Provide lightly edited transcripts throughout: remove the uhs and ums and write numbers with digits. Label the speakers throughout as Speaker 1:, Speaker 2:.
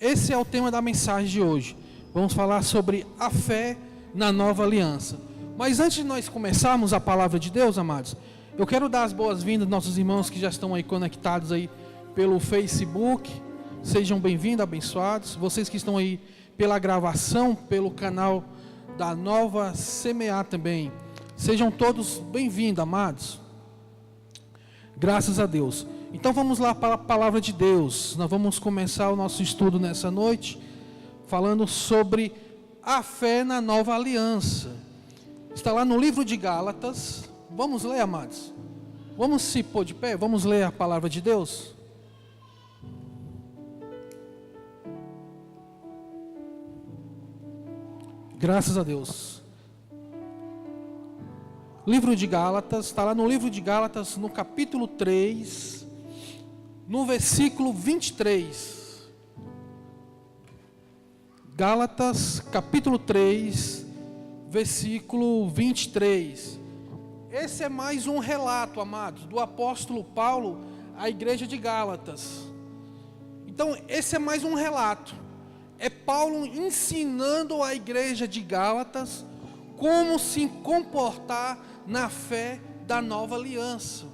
Speaker 1: Esse é o tema da mensagem de hoje. Vamos falar sobre a fé na nova aliança. Mas antes de nós começarmos a palavra de Deus, amados, eu quero dar as boas-vindas aos nossos irmãos que já estão aí conectados aí pelo Facebook. Sejam bem-vindos, abençoados. Vocês que estão aí pela gravação, pelo canal da Nova Semear também. Sejam todos bem-vindos, amados. Graças a Deus. Então vamos lá para a palavra de Deus. Nós vamos começar o nosso estudo nessa noite, falando sobre a fé na nova aliança. Está lá no livro de Gálatas. Vamos ler, amados. Vamos se pôr de pé, vamos ler a palavra de Deus. Graças a Deus. Livro de Gálatas, está lá no livro de Gálatas, no capítulo 3, no versículo 23. Gálatas, capítulo 3, versículo 23. Esse é mais um relato, amados, do apóstolo Paulo à igreja de Gálatas. Então, esse é mais um relato. É Paulo ensinando a igreja de Gálatas como se comportar na fé da nova aliança.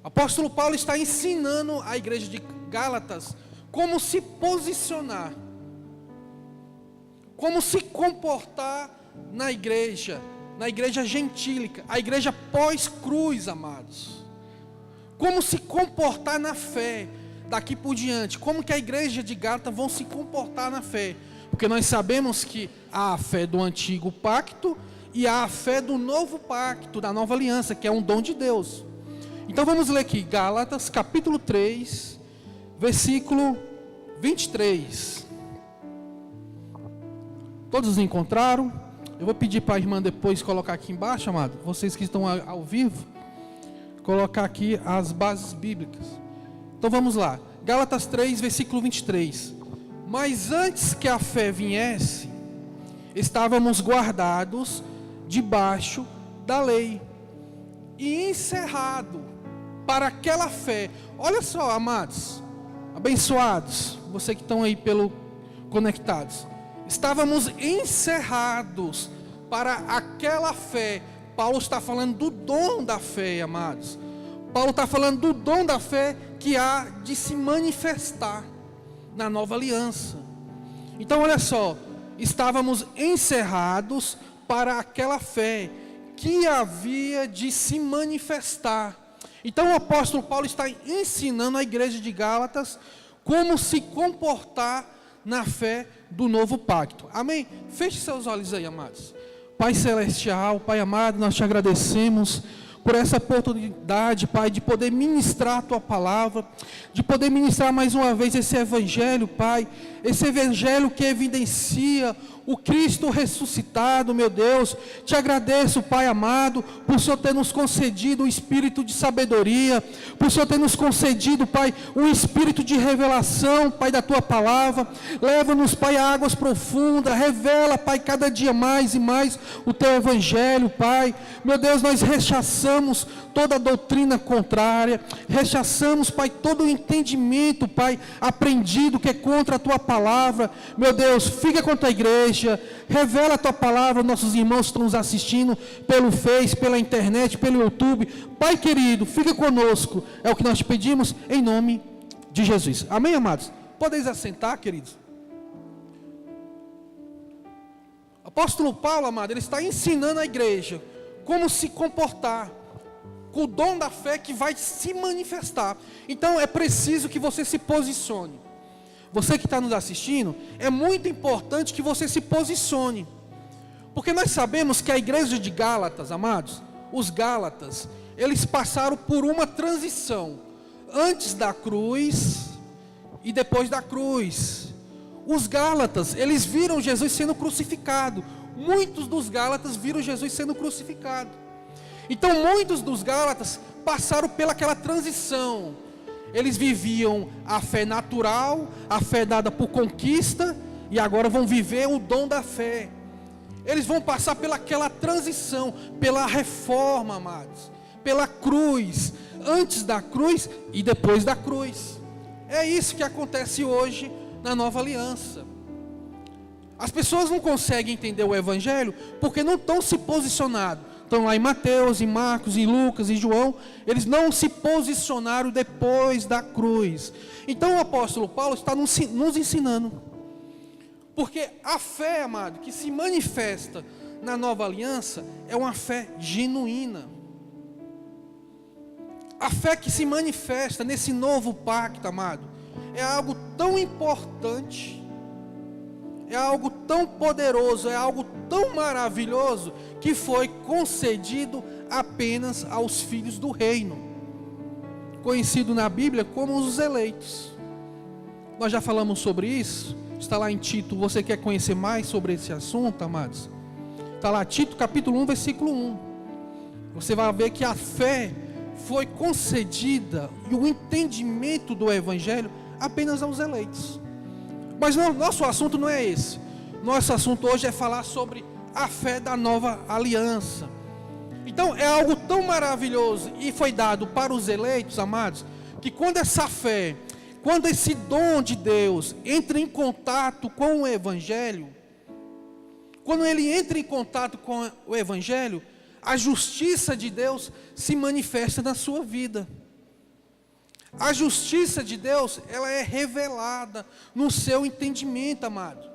Speaker 1: O apóstolo Paulo está ensinando a igreja de Gálatas como se posicionar, como se comportar na igreja gentílica, a igreja pós-cruz, amados. Como se comportar na fé daqui por diante, como que a igreja de Gálatas vão se comportar na fé. Porque nós sabemos que há a fé do antigo pacto e há a fé do novo pacto, da nova aliança, que é um dom de Deus. Então vamos ler aqui, Gálatas capítulo 3, versículo 23. Todos encontraram? Eu vou pedir para a irmã depois colocar aqui embaixo, amado, vocês que estão ao vivo, colocar aqui as bases bíblicas. Então vamos lá, Gálatas 3, versículo 23. Mas antes que a fé viesse, estávamos guardados debaixo da lei e encerrado para aquela fé. Olha só, amados, abençoados, vocês que estão aí conectados. Estávamos encerrados para aquela fé. Paulo está falando do dom da fé, amados. Paulo está falando do dom da fé que há de se manifestar na nova aliança. Então olha só, estávamos encerrados para aquela fé que havia de se manifestar. Então o apóstolo Paulo está ensinando a igreja de Gálatas como se comportar na fé do novo pacto. Amém? Feche seus olhos aí, amados. Pai celestial, Pai amado, nós te agradecemos por essa oportunidade, Pai, de poder ministrar a Tua palavra, de poder ministrar mais uma vez esse Evangelho, Pai, esse Evangelho que evidencia o Cristo ressuscitado, meu Deus. Te agradeço, Pai amado, por o Senhor ter nos concedido o espírito de sabedoria, por o Senhor ter nos concedido, Pai, um espírito de revelação, Pai, da Tua palavra. Leva-nos, Pai, a águas profundas, revela, Pai, cada dia mais e mais o Teu Evangelho, Pai. Meu Deus, nós rechaçamos toda a doutrina contrária, rechaçamos, Pai, todo o entendimento, Pai, aprendido que é contra a Tua palavra. Meu Deus, fica com a Tua igreja, revela a Tua palavra, nossos irmãos que estão nos assistindo pelo Face, pela internet, pelo YouTube. Pai querido, fica conosco, é o que nós te pedimos, em nome de Jesus. Amém, amados? Podeis assentar, queridos. Apóstolo Paulo, amado, ele está ensinando a igreja como se comportar com o dom da fé que vai se manifestar. Então é preciso que você se posicione. Você que está nos assistindo, é muito importante que você se posicione. Porque nós sabemos que a igreja de Gálatas, amados, os Gálatas, eles passaram por uma transição. Antes da cruz e depois da cruz. Os Gálatas, eles viram Jesus sendo crucificado. Muitos dos Gálatas viram Jesus sendo crucificado. Então muitos dos Gálatas passaram pelaquela transição. Eles viviam a fé natural, a fé dada por conquista, e agora vão viver o dom da fé. Eles vão passar pelaquela transição, pela reforma, amados, pela cruz, antes da cruz e depois da cruz. É isso que acontece hoje na nova aliança. As pessoas não conseguem entender o Evangelho porque não estão se posicionando. Estão lá em Mateus, em Marcos, em Lucas, em João. Eles não se posicionaram depois da cruz. Então o apóstolo Paulo está nos ensinando. Porque a fé, amado, que se manifesta na nova aliança é uma fé genuína. A fé que se manifesta nesse novo pacto, amado, é algo tão importante, é algo tão poderoso, é algo tão maravilhoso, que foi concedido apenas aos filhos do reino, conhecido na Bíblia como os eleitos. Nós já falamos sobre isso, está lá em Tito. Você quer conhecer mais sobre esse assunto, amados? Está lá, Tito capítulo 1, versículo 1. Você vai ver que a fé foi concedida e o entendimento do Evangelho apenas aos eleitos. Mas nosso assunto não é esse. Nosso assunto hoje é falar sobre a fé da nova aliança. Então é algo tão maravilhoso e foi dado para os eleitos, amados, que quando essa fé, quando esse dom de Deus entra em contato com o Evangelho, quando ele entra em contato com o Evangelho, a justiça de Deus se manifesta na sua vida. A justiça de Deus, ela é revelada no seu entendimento, amado.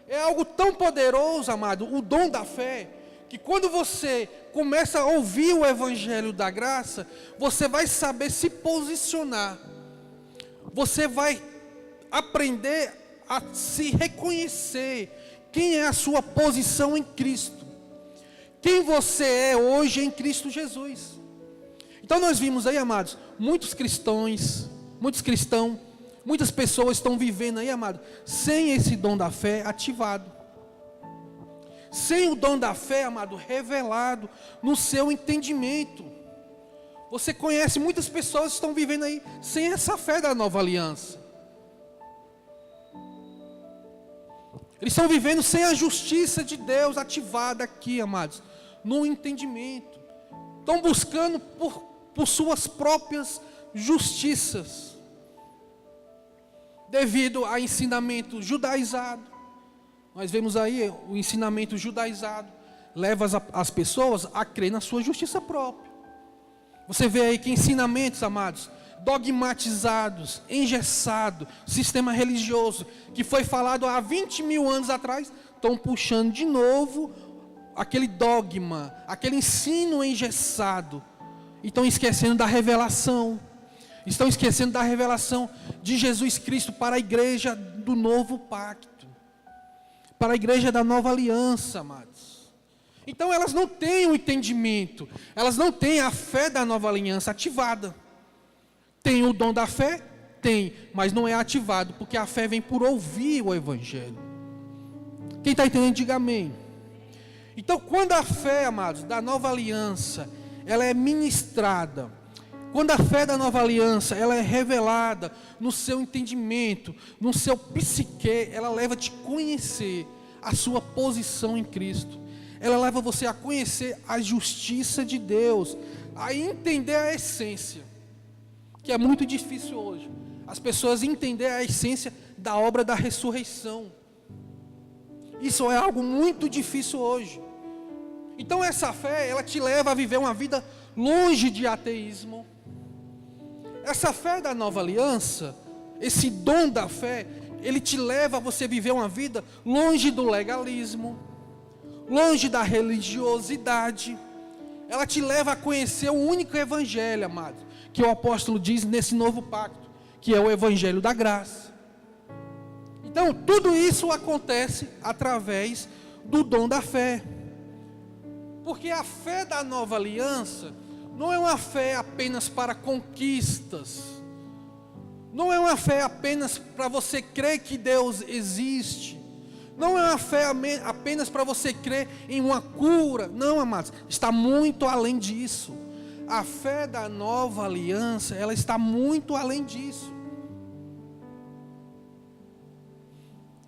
Speaker 1: É algo tão poderoso, amado, o dom da fé, que quando você começa a ouvir o Evangelho da graça, você vai saber se posicionar. Você vai aprender a se reconhecer quem é a sua posição em Cristo. Quem você é hoje em Cristo Jesus. Então nós vimos aí, amados, muitas pessoas estão vivendo aí, amado, sem esse dom da fé ativado. Sem o dom da fé, amado, revelado no seu entendimento. Você conhece muitas pessoas que estão vivendo aí sem essa fé da nova aliança. Eles estão vivendo sem a justiça de Deus ativada aqui, amados, no entendimento. Estão buscando por suas próprias justiças, devido a ensinamento judaizado. Nós vemos aí o ensinamento judaizado leva as pessoas a crer na sua justiça própria. Você vê aí que ensinamentos, amados, dogmatizados, engessados, sistema religioso, que foi falado há 20 mil anos atrás, estão puxando de novo aquele dogma, aquele ensino engessado, e estão esquecendo da revelação, estão esquecendo da revelação de Jesus Cristo para a igreja do novo pacto, para a igreja da nova aliança, amados. Então elas não têm o entendimento, elas não têm a fé da nova aliança ativada. Tem o dom da fé? Tem, mas não é ativado, porque a fé vem por ouvir o Evangelho. Quem está entendendo, diga amém. Então quando a fé, amados, da nova aliança, ela é ministrada, quando a fé da nova aliança, ela é revelada no seu entendimento, no seu psique, ela leva a te conhecer a sua posição em Cristo. Ela leva você a conhecer a justiça de Deus, a entender a essência, que é muito difícil hoje. As pessoas entenderem a essência da obra da ressurreição. Isso é algo muito difícil hoje. Então essa fé, ela te leva a viver uma vida longe de ateísmo. Essa fé da nova aliança, esse dom da fé, ele te leva a você viver uma vida longe do legalismo, longe da religiosidade. Ela te leva a conhecer o único evangelho, amado, que o apóstolo diz nesse novo pacto, que é o evangelho da graça. Então tudo isso acontece através do dom da fé. Porque a fé da nova aliança não é uma fé apenas para conquistas. Não é uma fé apenas para você crer que Deus existe. Não é uma fé apenas para você crer em uma cura. Não, amados, está muito além disso. A fé da nova aliança, ela está muito além disso.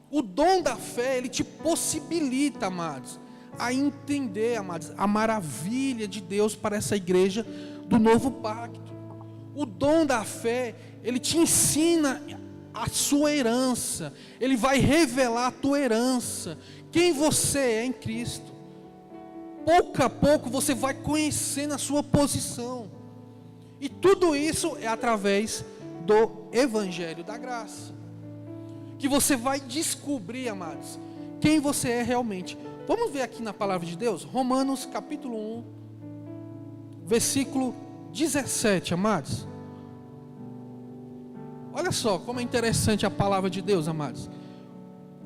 Speaker 1: O dom da fé, ele te possibilita, amados, a entender, amados, a maravilha de Deus para essa igreja do novo pacto. O dom da fé, ele te ensina a sua herança. Ele vai revelar a tua herança, quem você é em Cristo. Pouco a pouco você vai conhecendo a sua posição. E tudo isso é através do Evangelho da Graça, que você vai descobrir, amados, quem você é realmente. Vamos ver aqui na palavra de Deus, Romanos capítulo 1, versículo 17, amados. Olha só como é interessante a palavra de Deus, amados.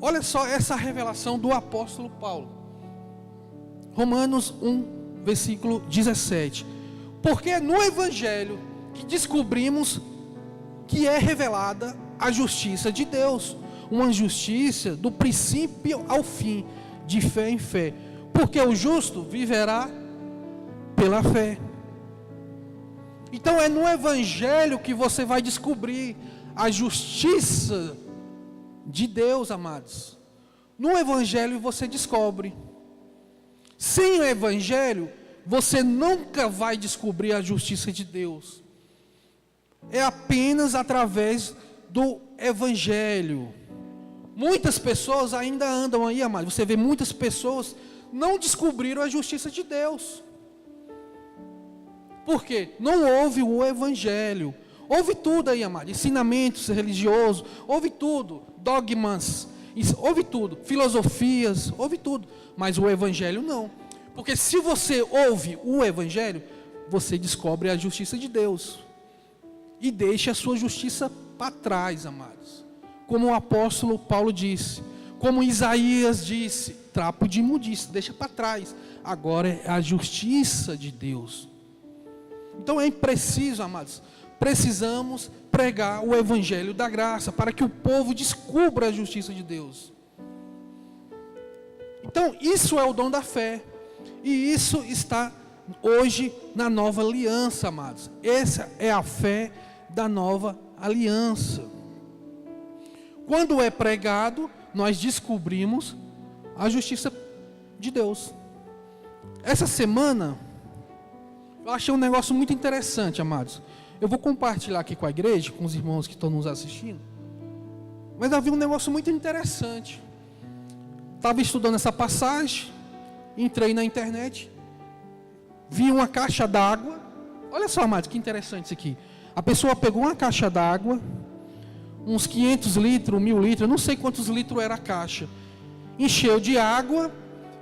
Speaker 1: Olha só essa revelação do apóstolo Paulo. Romanos 1, versículo 17. Porque é no Evangelho que descobrimos que é revelada a justiça de Deus. Uma justiça do princípio ao fim, de fé em fé. Porque o justo viverá pela fé. Então é no Evangelho que você vai descobrir a justiça de Deus, amados. No Evangelho você descobre. Sem o Evangelho, você nunca vai descobrir a justiça de Deus. É apenas através do Evangelho. Muitas pessoas ainda andam aí, amados. Você vê muitas pessoas não descobriram a justiça de Deus. Por quê? Não houve o Evangelho. Houve tudo aí, amado. Ensinamentos religiosos, houve tudo. Dogmas, houve tudo. Filosofias, houve tudo. Mas o Evangelho não. Porque se você ouve o Evangelho, você descobre a justiça de Deus. E deixa a sua justiça para trás, amados. Como o apóstolo Paulo disse. Como Isaías disse. Trapo de imundícia, deixa para trás. Agora é a justiça de Deus. Então é preciso, amados, precisamos pregar o Evangelho da Graça, para que o povo descubra a justiça de Deus. Então isso é o dom da fé, e isso está hoje na nova aliança, amados. Essa é a fé da nova aliança. Quando é pregado, nós descobrimos a justiça de Deus. Essa semana eu achei um negócio muito interessante, amados. Eu vou compartilhar aqui com a igreja, com os irmãos que estão nos assistindo. Mas havia um negócio muito interessante. Estava estudando essa passagem, entrei na internet, vi uma caixa d'água. Olha só, amados, que interessante isso aqui. A pessoa pegou uma caixa d'água, uns 500 litros, 1000 litros, eu não sei quantos litros era a caixa. Encheu de água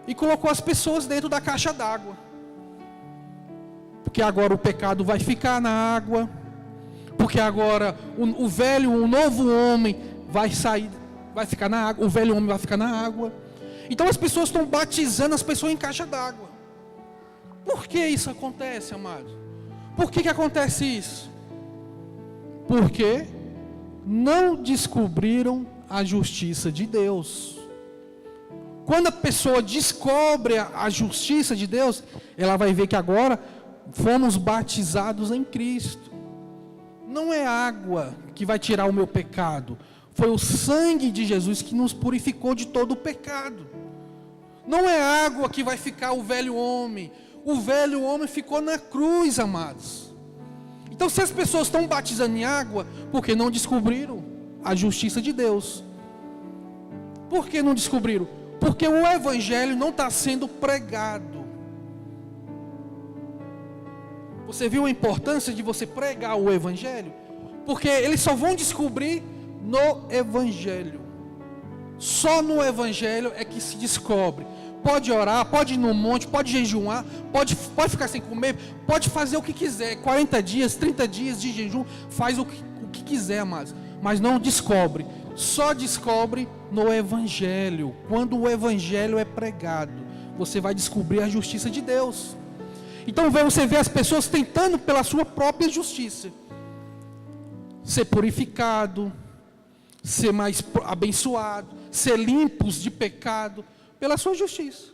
Speaker 1: e colocou as pessoas dentro da caixa d'água. Porque agora o pecado vai ficar na água. Porque agora o velho, o novo homem vai sair, vai ficar na água. O velho homem vai ficar na água. Então as pessoas estão batizando as pessoas em caixa d'água. Por que isso acontece, amado? Por que acontece isso? Porque não descobriram a justiça de Deus. Quando a pessoa descobre a justiça de Deus, ela vai ver que agora fomos batizados em Cristo. Não é água que vai tirar o meu pecado. Foi o sangue de Jesus que nos purificou de todo o pecado. Não é água que vai ficar o velho homem. O velho homem ficou na cruz, amados. Então se as pessoas estão batizando em água, porque não descobriram a justiça de Deus. Por que não descobriram? Porque o Evangelho não está sendo pregado. Você viu a importância de você pregar o Evangelho? Porque eles só vão descobrir no Evangelho. Só no Evangelho é que se descobre. Pode orar, pode ir no monte, pode jejuar, pode ficar sem comer, pode fazer o que quiser. 40 dias, 30 dias de jejum, faz o que quiser, amados. Mas não descobre. Só descobre no Evangelho. Quando o Evangelho é pregado, você vai descobrir a justiça de Deus. Então você vê as pessoas tentando pela sua própria justiça ser purificado, ser mais abençoado, ser limpos de pecado pela sua justiça.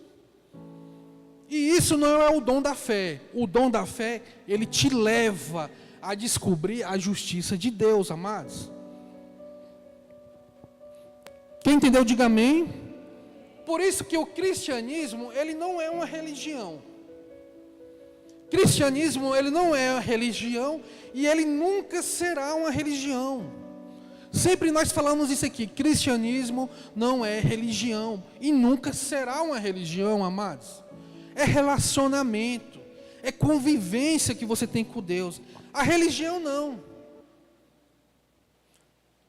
Speaker 1: E isso não é o dom da fé. O dom da fé, ele te leva a descobrir a justiça de Deus, amados. Quem entendeu, diga amém. Por isso que o cristianismo, ele não é uma religião. Cristianismo, ele não é uma religião e ele nunca será uma religião. Sempre nós falamos isso aqui, cristianismo não é religião, e nunca será uma religião, amados. É relacionamento, é convivência que você tem com Deus. A religião não.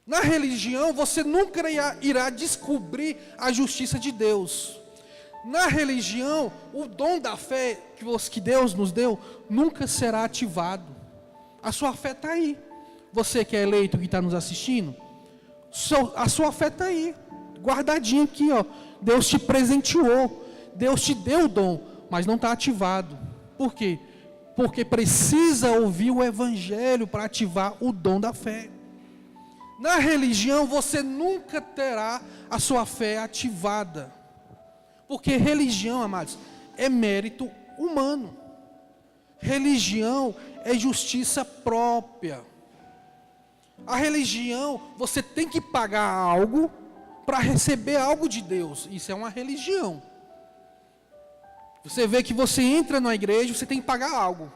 Speaker 1: Na religião você nunca irá descobrir a justiça de Deus. Na religião, o dom da fé que Deus nos deu nunca será ativado. A sua fé está aí. Você que é eleito, que está nos assistindo, a sua fé está aí, guardadinha aqui, ó. Deus te presenteou, Deus te deu o dom, mas não está ativado. Por quê? Porque precisa ouvir o evangelho para ativar o dom da fé. Na religião você nunca terá a sua fé ativada. Porque religião, amados, é mérito humano. Religião é justiça própria. A religião, você tem que pagar algo para receber algo de Deus. Isso é uma religião. Você vê que você entra na igreja, você tem que pagar algo.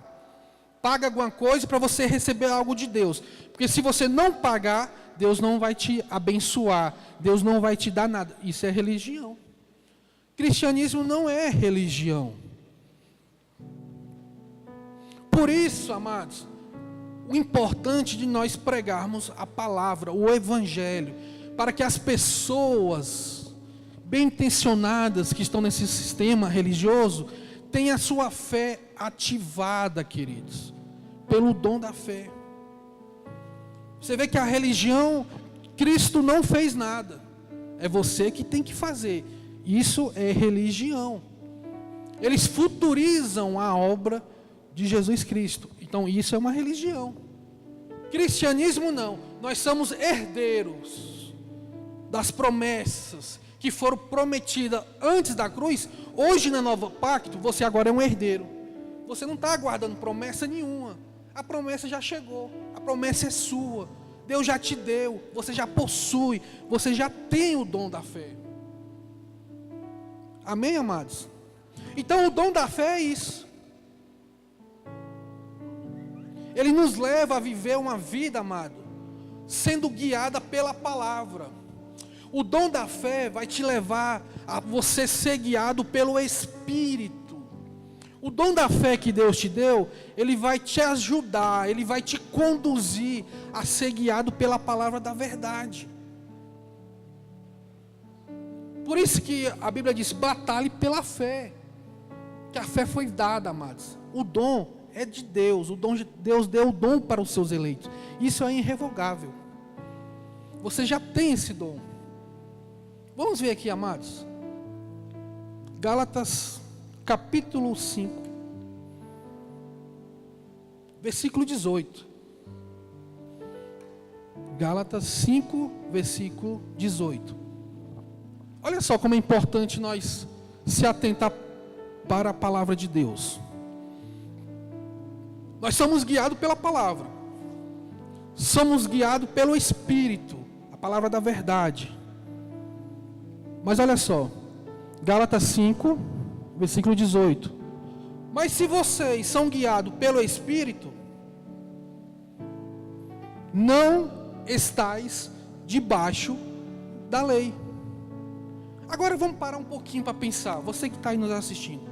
Speaker 1: Paga alguma coisa para você receber algo de Deus. Porque se você não pagar, Deus não vai te abençoar. Deus não vai te dar nada. Isso é religião. Cristianismo não é religião. Por isso, amados, o importante de nós pregarmos a palavra, o evangelho, para que as pessoas bem intencionadas que estão nesse sistema religioso tenham a sua fé ativada, queridos, pelo dom da fé. Você vê que a religião, Cristo não fez nada, é você que tem que fazer. Isso é religião. Eles futurizam a obra de Jesus Cristo. Então isso é uma religião. Cristianismo não. Nós somos herdeiros das promessas que foram prometidas antes da cruz. Hoje na Nova Pacto, você agora é um herdeiro. Você não está aguardando promessa nenhuma. A promessa já chegou. A promessa é sua. Deus já te deu. Você já possui. Você já tem o dom da fé. Amém, amados? Então o dom da fé é isso. Ele nos leva a viver uma vida, amado, sendo guiada pela palavra. O dom da fé vai te levar a você ser guiado pelo Espírito. O dom da fé que Deus te deu, ele vai te ajudar, ele vai te conduzir a ser guiado pela palavra da verdade. Por isso que a Bíblia diz, batalhe pela fé. Que a fé foi dada, amados. O dom é de Deus. Deus deu o dom para os seus eleitos. Isso é irrevogável. Você já tem esse dom. Vamos ver aqui, amados. Gálatas capítulo 5. Versículo 18. Gálatas 5, versículo 18. Olha só como é importante nós se atentar para a palavra de Deus. Nós somos guiados pela palavra. Somos guiados pelo Espírito, a palavra da verdade. Mas olha só, Gálatas 5, versículo 18. Mas se vocês são guiados pelo Espírito, não estáis debaixo da lei. Agora vamos parar um pouquinho para pensar. Você que está aí nos assistindo.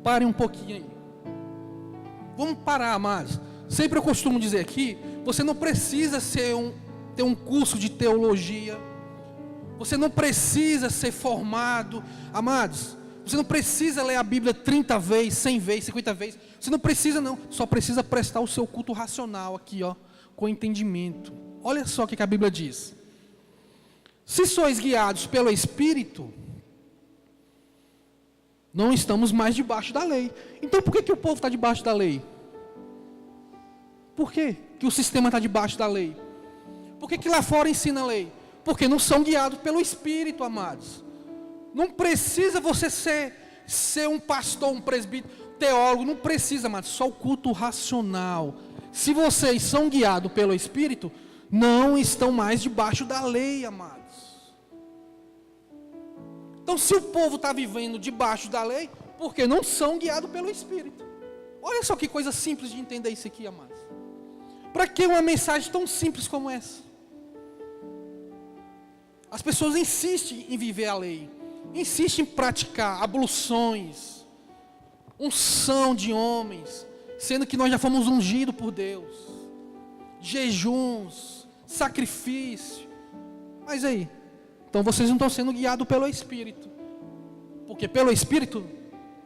Speaker 1: Pare um pouquinho aí. Vamos parar, amados. Sempre eu costumo dizer aqui, você não precisa ter um curso de teologia. Você não precisa ser formado. Amados, você não precisa ler a Bíblia 30 vezes, 100 vezes, 50 vezes. Você não precisa não. Só precisa prestar o seu culto racional aqui, ó, com entendimento. Olha só o que a Bíblia diz. Se sois guiados pelo Espírito, não estamos mais debaixo da lei. Então por que o povo está debaixo da lei? Por que o sistema está debaixo da lei? Por que lá fora ensina a lei? Porque não são guiados pelo Espírito, amados. Não precisa você ser um pastor, um presbítero, teólogo. Não precisa, amados. Só o culto racional. Se vocês são guiados pelo Espírito, não estão mais debaixo da lei, amados. Então se o povo está vivendo debaixo da lei, porque não são guiados pelo Espírito. Olha só que coisa simples de entender isso aqui, amados. Para que uma mensagem tão simples como essa? As pessoas insistem em viver a lei, insistem em praticar abluções, unção de homens, sendo que nós já fomos ungidos por Deus, jejuns, sacrifício. Mas aí, então vocês não estão sendo guiados pelo Espírito, porque pelo Espírito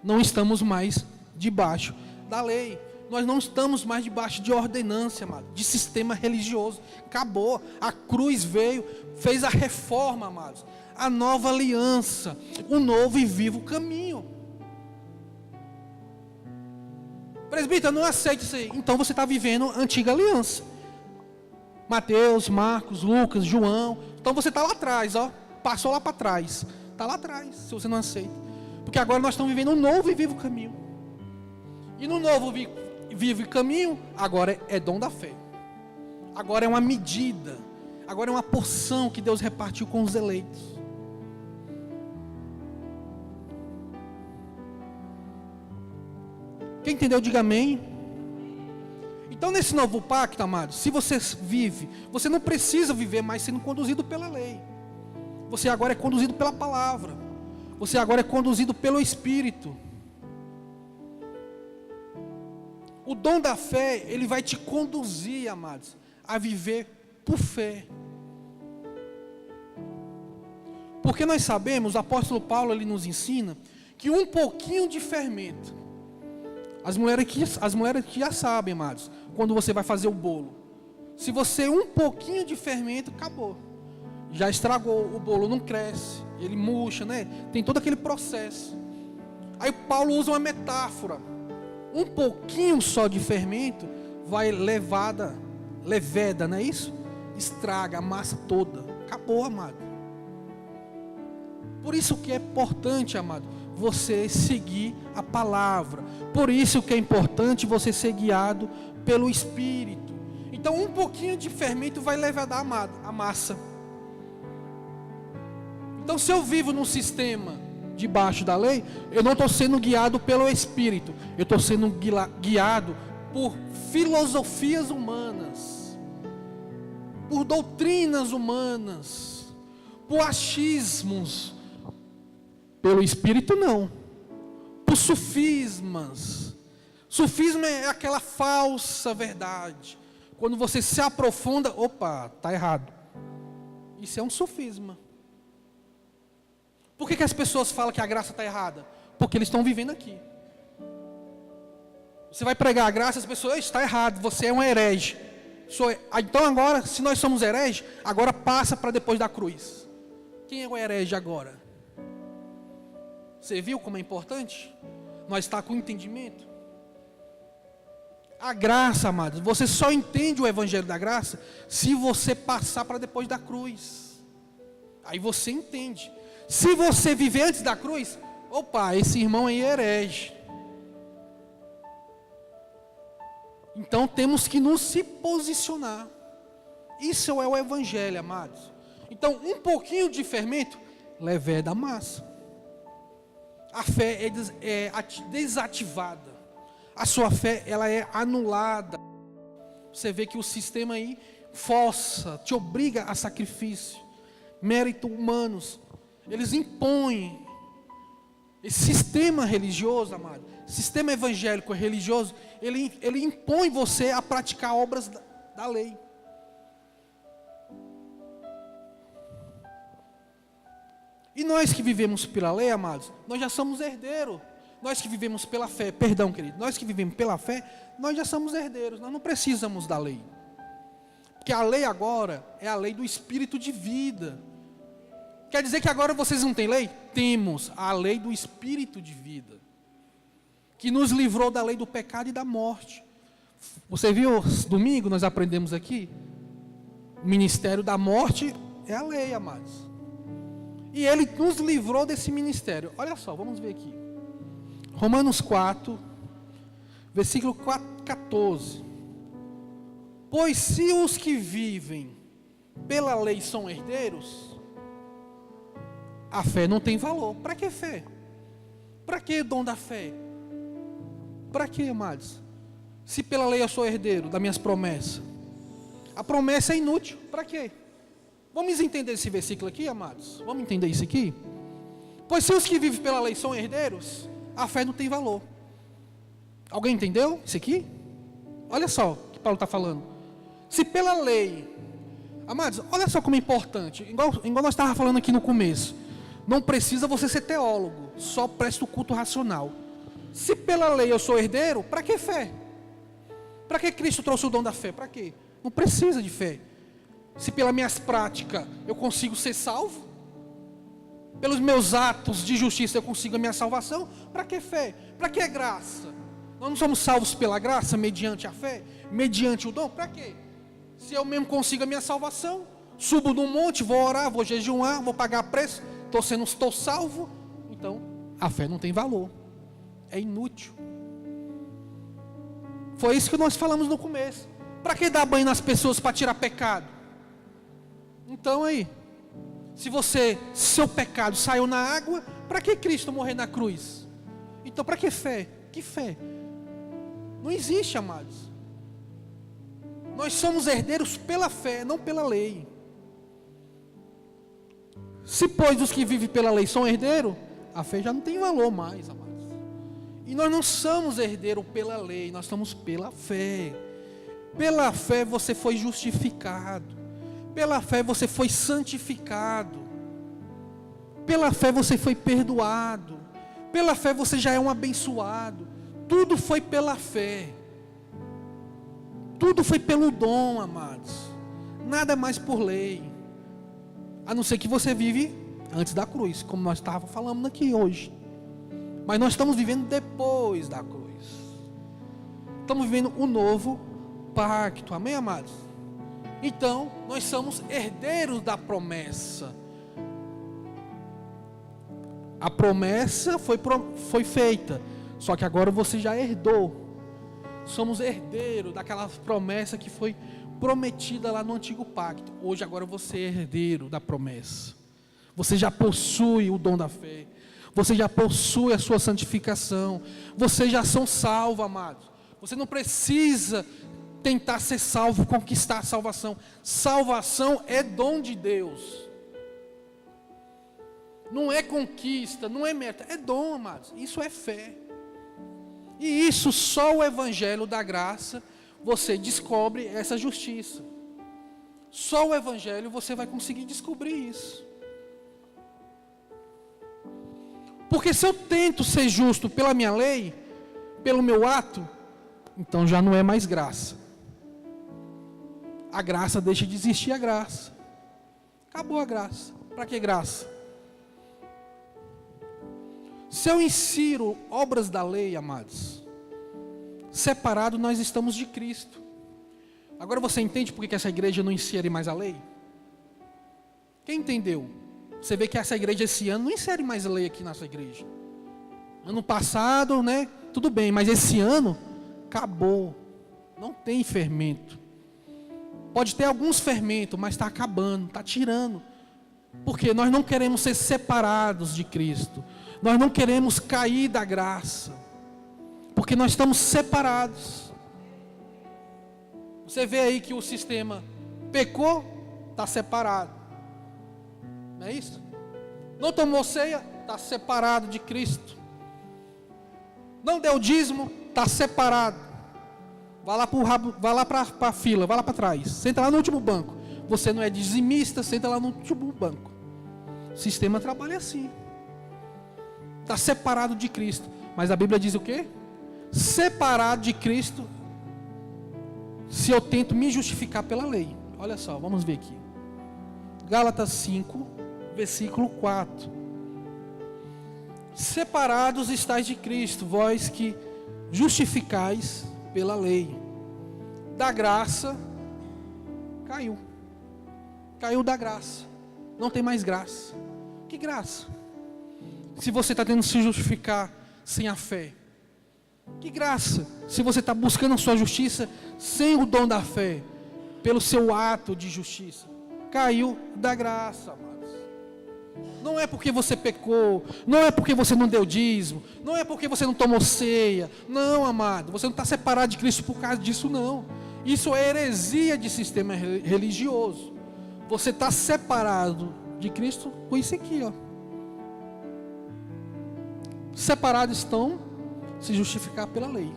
Speaker 1: não estamos mais debaixo da lei. Nós não estamos mais debaixo de ordenância, amado, de sistema religioso. Acabou. A cruz veio, fez a reforma, amados. A nova aliança, o novo e vivo caminho. Presbítero, não aceita isso aí. Então você está vivendo a antiga aliança. Mateus, Marcos, Lucas, João. Então você está lá atrás, ó. Passou lá para trás. Está lá atrás, se você não aceita. Porque agora nós estamos vivendo um novo e vivo caminho. E no novo vivo caminho, agora é dom da fé. Agora é uma medida. Agora é uma porção que Deus repartiu com os eleitos. Quem entendeu, diga amém. Então nesse novo pacto, amados, se você vive, você não precisa viver mais sendo conduzido pela lei. Você agora é conduzido pela palavra. Você agora é conduzido pelo Espírito. O dom da fé, ele vai te conduzir, amados, a viver por fé. Porque nós sabemos, o apóstolo Paulo, ele nos ensina, que um pouquinho de fermento, as mulheres que já sabem, amados, quando você vai fazer o bolo, se você um pouquinho de fermento, acabou. Já estragou, o bolo não cresce, ele murcha, né? Tem todo aquele processo. Aí Paulo usa uma metáfora. Um pouquinho só de fermento vai leveda, não é isso? Estraga a massa toda. Acabou, amado. Por isso que é importante, amado, você seguir a palavra. Por isso que é importante você ser guiado pelo Espírito. Então um pouquinho de fermento vai levedar a massa. Então se eu vivo num sistema debaixo da lei, eu não estou sendo guiado pelo Espírito, eu estou sendo guiado por filosofias humanas, por doutrinas humanas, por achismos. Pelo Espírito não, por sufismas. Sufismo é aquela falsa verdade, quando você se aprofunda, opa, está errado. Isso é um sufisma. Por que as pessoas falam que a graça está errada? Porque eles estão vivendo aqui. Você vai pregar a graça, as pessoas, está errado, você é um herege. Então agora, se nós somos hereges, agora passa para depois da cruz. Quem é o herege agora? Você viu como é importante? Nós está com entendimento. A graça, amados, você só entende o evangelho da graça se você passar para depois da cruz. Aí você entende. Se você viver antes da cruz, opa, esse irmão aí é herege. Então temos que nos se posicionar. Isso é o evangelho, amados. Então um pouquinho de fermento leveda a massa. A fé é desativada. A sua fé, ela é anulada. Você vê que o sistema aí força, te obriga a sacrifício, mérito humanos. Eles impõem. Esse sistema religioso, amado, sistema evangélico religioso, ele impõe você a praticar obras da lei. E nós que vivemos pela lei, amados, nós já somos herdeiros. Nós que vivemos pela fé, perdão, querido, nós que vivemos pela fé, nós já somos herdeiros, nós não precisamos da lei. Porque a lei agora é a lei do Espírito de vida. Quer dizer que agora vocês não têm lei? Temos a lei do Espírito de vida, que nos livrou da lei do pecado e da morte. Você viu, domingo nós aprendemos aqui, o ministério da morte é a lei, amados. E ele nos livrou desse ministério. Olha só, vamos ver aqui. Romanos 4, versículo 14. Pois se os que vivem pela lei são herdeiros, a fé não tem valor. Para que fé? Para que dom da fé? Para que, amados? Se pela lei eu sou herdeiro das minhas promessas. a promessa é inútil. Para quê? Vamos entender esse versículo aqui, amados? Vamos entender isso aqui? Pois se os que vivem pela lei são herdeiros, a fé não tem valor. Alguém entendeu isso aqui? Olha só o que Paulo está falando. Se pela lei, amados, olha só como é importante. Igual nós estávamos falando aqui no começo. Não precisa você ser teólogo, só presta o culto racional. Se pela lei eu sou herdeiro, para que fé? Para que Cristo trouxe o dom da fé? Para quê? Não precisa de fé. Se pelas minhas práticas eu consigo ser salvo, pelos meus atos de justiça eu consigo a minha salvação, para que fé? Para que graça? Nós não somos salvos pela graça, mediante a fé, mediante o dom, para quê? Se eu mesmo consigo a minha salvação, subo num monte, vou orar, vou jejuar, vou pagar preço, estou salvo, então a fé não tem valor, é inútil. Foi isso que nós falamos no começo. Para que dar banho nas pessoas para tirar pecado? Então aí, se seu pecado saiu na água, para que Cristo morrer na cruz? Então para que fé? Que fé? Não existe, amados. Nós somos herdeiros pela fé, não pela lei. Se pois os que vivem pela lei são herdeiros, a fé já não tem valor mais, amados. E nós não somos herdeiros pela lei, nós somos pela fé. Pela fé você foi justificado. Pela fé você foi santificado. Pela fé você foi perdoado. Pela fé você já é um abençoado. Tudo foi pela fé. Tudo foi pelo dom, amados. Nada mais por lei. A não ser que você vive antes da cruz, como nós estávamos falando aqui hoje. Mas nós estamos vivendo depois da cruz. Estamos vivendo o novo pacto. Amém, amados? Então, nós somos herdeiros da promessa. A promessa foi feita. Só que agora você já herdou. Somos herdeiros daquela promessa que foi prometida lá no antigo pacto. Hoje agora você é herdeiro da promessa. Você já possui o dom da fé. Você já possui a sua santificação. Vocês já são salvos, amados. Você não precisa tentar ser salvo, conquistar a salvação. Salvação é dom de Deus. Não é conquista, não é meta, é dom, amados. Isso é fé. E isso só o evangelho da graça você descobre essa justiça. Só o evangelho você vai conseguir descobrir isso. Porque se eu tento ser justo pela minha lei, pelo meu ato, então já não é mais graça. A graça deixa de existir a graça. Acabou a graça. Para que graça? Se eu insiro obras da lei, amados, separado nós estamos de Cristo. Agora você entende por que essa igreja não insere mais a lei? Quem entendeu? Você vê que essa igreja esse ano não insere mais a lei aqui nessa igreja. Ano passado, né? Tudo bem, mas esse ano acabou. Não tem fermento. Pode ter alguns fermentos, mas está acabando, está tirando. Porque nós não queremos ser separados de Cristo. Nós não queremos cair da graça. Porque nós estamos separados. Você vê aí que o sistema pecou, está separado. Não é isso? Não tomou ceia, está separado de Cristo. Não deu dízimo, está separado. Vai lá para a fila, vai lá para trás. Senta lá no último banco. Você não é dizimista, senta lá no último banco. O sistema trabalha assim. Está separado de Cristo. Mas a Bíblia diz o quê? Separado de Cristo, se eu tento me justificar pela lei. Olha só, vamos ver aqui. Gálatas 5, versículo 4. Separados estáis de Cristo, vós que justificais pela lei. Da graça, caiu. Caiu da graça. Não tem mais graça. Que graça? Se você está tendo que se justificar sem a fé. Que graça? Se você está buscando a sua justiça sem o dom da fé, pelo seu ato de justiça. Caiu da graça, amados. Não é porque você pecou, não é porque você não deu dízimo, não é porque você não tomou ceia. Não, amado, você não está separado de Cristo por causa disso, não. Isso é heresia de sistema religioso. Você está separado de Cristo com isso aqui, ó. Separados estão se justificar pela lei,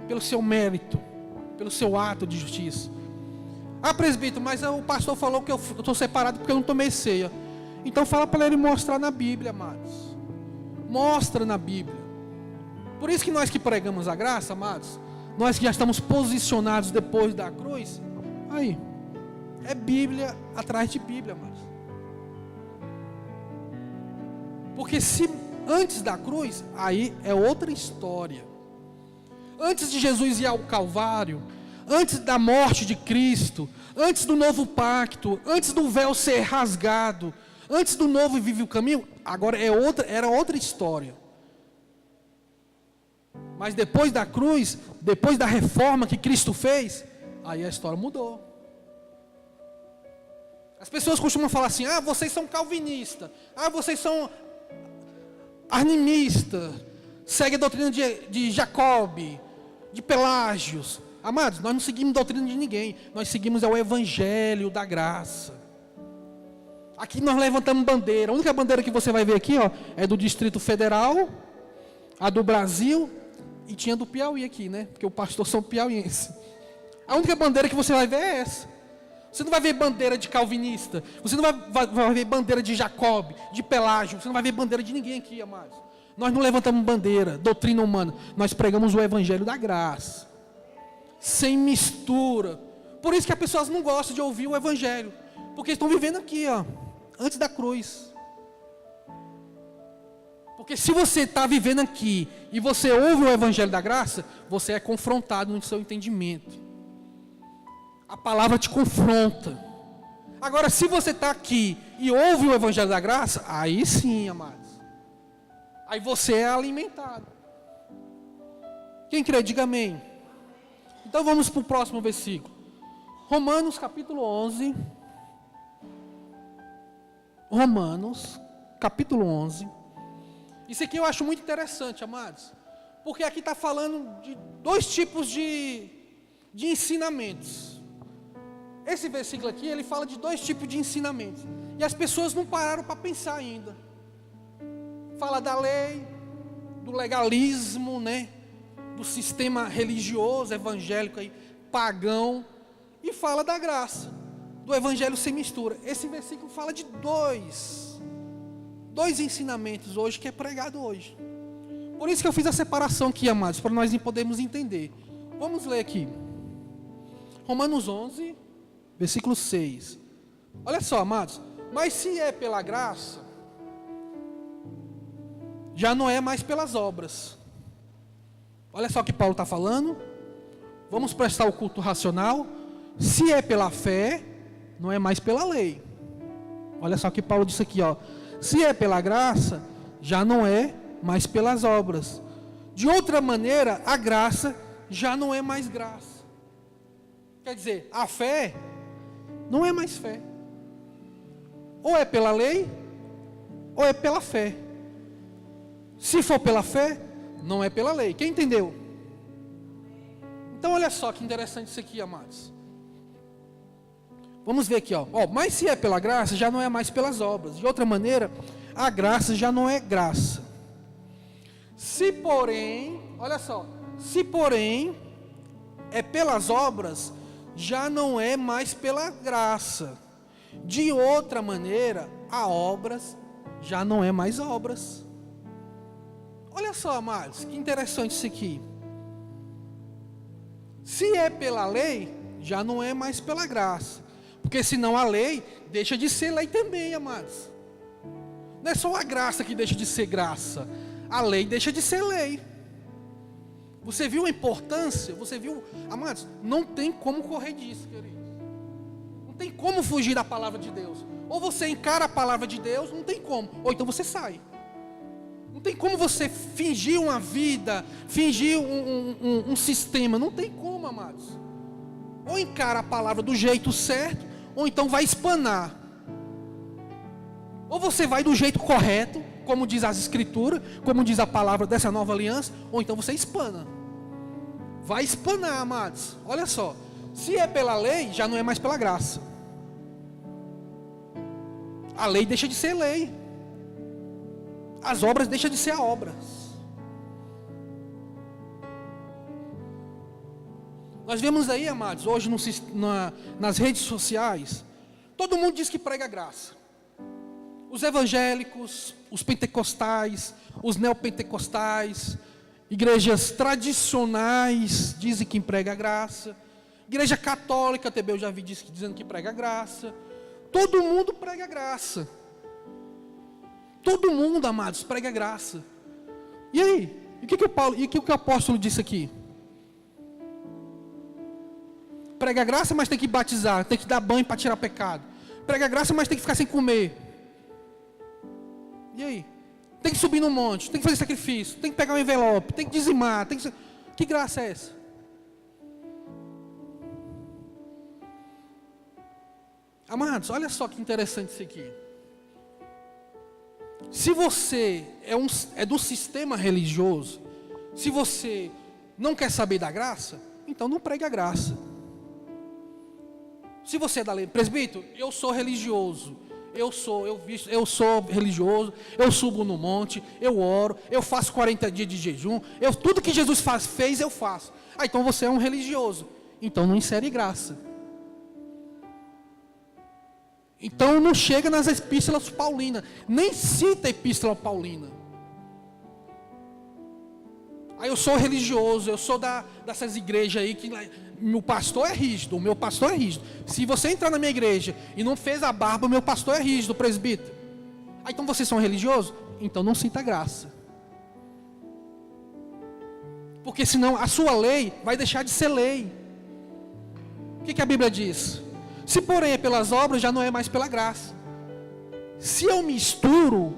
Speaker 1: pelo seu mérito, pelo seu ato de justiça. Ah, presbítero, mas o pastor falou que eu estou separado porque eu não tomei ceia. Então fala para ele mostrar na Bíblia, amados. Mostra na Bíblia. Por isso que nós que pregamos a graça, amados, nós que já estamos posicionados depois da cruz, aí, é Bíblia atrás de Bíblia, amados. Porque se antes da cruz, aí é outra história. Antes de Jesus ir ao Calvário, antes da morte de Cristo, antes do novo pacto, antes do véu ser rasgado, antes do novo e vivo caminho, agora era outra história. Mas depois da cruz, depois da reforma que Cristo fez, aí a história mudou. As pessoas costumam falar assim: ah, vocês são calvinistas, ah, vocês são animistas, segue a doutrina de Jacob, de Pelágios. Amados, nós não seguimos doutrina de ninguém, nós seguimos o evangelho da graça. Aqui nós levantamos bandeira. A única bandeira que você vai ver aqui, ó, é do Distrito Federal, a do Brasil, e tinha do Piauí aqui, né? Porque o pastor são piauiense. A única bandeira que você vai ver é essa. Você não vai ver bandeira de calvinista, você não vai ver bandeira de Jacob, de Pelágio, você não vai ver bandeira de ninguém aqui, amados. Nós não levantamos bandeira, doutrina humana, nós pregamos o evangelho da graça, sem mistura. Por isso que as pessoas não gostam de ouvir o evangelho, porque estão vivendo aqui, ó, antes da cruz. Porque se você está vivendo aqui e você ouve o evangelho da graça, você é confrontado no seu entendimento. A palavra te confronta. Agora, se você está aqui e ouve o evangelho da graça, aí sim, amados, aí você é alimentado. Quem crê, diga amém. Então vamos para o próximo versículo. Romanos capítulo 11. Romanos capítulo 11. Isso aqui eu acho muito interessante, amados, porque aqui está falando de dois tipos de ensinamentos. Esse versículo aqui, ele fala de dois tipos de ensinamentos, e as pessoas não pararam para pensar ainda. Fala da lei, do legalismo, né, do sistema religioso, evangélico aí, pagão, e fala da graça, do evangelho sem mistura. Esse versículo fala de dois ensinamentos hoje, que é pregado hoje. Por isso que eu fiz a separação aqui, amados, para nós podermos entender. Vamos ler aqui, Romanos 11, versículo 6. Olha só, amados, mas se é pela graça, já não é mais pelas obras. Olha só o que Paulo está falando. Vamos prestar o culto racional. Se é pela fé, não é mais pela lei. Olha só o que Paulo disse aqui, ó. Se é pela graça, já não é mais pelas obras. De outra maneira, a graça já não é mais graça. Quer dizer, a fé não é mais fé. Ou é pela lei, ou é pela fé. Se for pela fé, não é pela lei. Quem entendeu? Então olha só que interessante isso aqui, amados. Vamos ver aqui, ó. Mas se é pela graça, já não é mais pelas obras. De outra maneira, a graça já não é graça. Se porém, olha só, se porém é pelas obras, já não é mais pela graça. De outra maneira, a obras já não é mais obras. Olha só, amados, que interessante isso aqui. Se é pela lei, já não é mais pela graça. Porque senão a lei deixa de ser lei também, amados. Não é só a graça que deixa de ser graça. A lei deixa de ser lei. Você viu a importância? Você viu, amados? Não tem como correr disso, queridos. Não tem como fugir da palavra de Deus. Ou você encara a palavra de Deus, não tem como. Ou então você sai. Não tem como você fingir uma vida, fingir um sistema. Não tem como, amados. Ou encara a palavra do jeito certo, ou então vai espanar. Ou você vai do jeito correto, como diz as escrituras, como diz a palavra dessa nova aliança, ou então você espana. vai espanar, amados. Olha só, se é pela lei, já não é mais pela graça. A lei deixa de ser lei. As obras deixam de ser obras. Nós vemos aí, amados, hoje nas redes sociais, todo mundo diz que prega graça. Os evangélicos, os pentecostais, os neopentecostais, igrejas tradicionais dizem que prega graça. Igreja católica também eu já vi dizendo que prega graça. Todo mundo prega graça. Todo mundo, amados, prega graça. E aí? E o que o apóstolo disse aqui? Prega graça, mas tem que batizar, tem que dar banho para tirar pecado. Prega graça, mas tem que ficar sem comer. E aí? Tem que subir no monte, tem que fazer sacrifício, tem que pegar um envelope, tem que dizimar, tem que... Que graça é essa? Amados, olha só que interessante isso aqui. Se você é do sistema religioso, se você não quer saber da graça, então não pregue a graça. Se você é da lei, presbítero, eu sou religioso, eu sou religioso, eu subo no monte, eu oro, eu faço 40 dias de jejum, tudo que Jesus fez, eu faço. Então você é um religioso, então não insere graça. Então não chega nas epístolas paulinas, nem cita a epístola paulina. Aí eu sou religioso, eu sou dessas igrejas aí que meu pastor é rígido, o meu pastor é rígido. Se você entrar na minha igreja e não fez a barba, o meu pastor é rígido, presbítero. Então vocês são religiosos? Então não sinta graça. Porque senão a sua lei vai deixar de ser lei. O que a Bíblia diz? Se porém é pelas obras, já não é mais pela graça. Se eu misturo,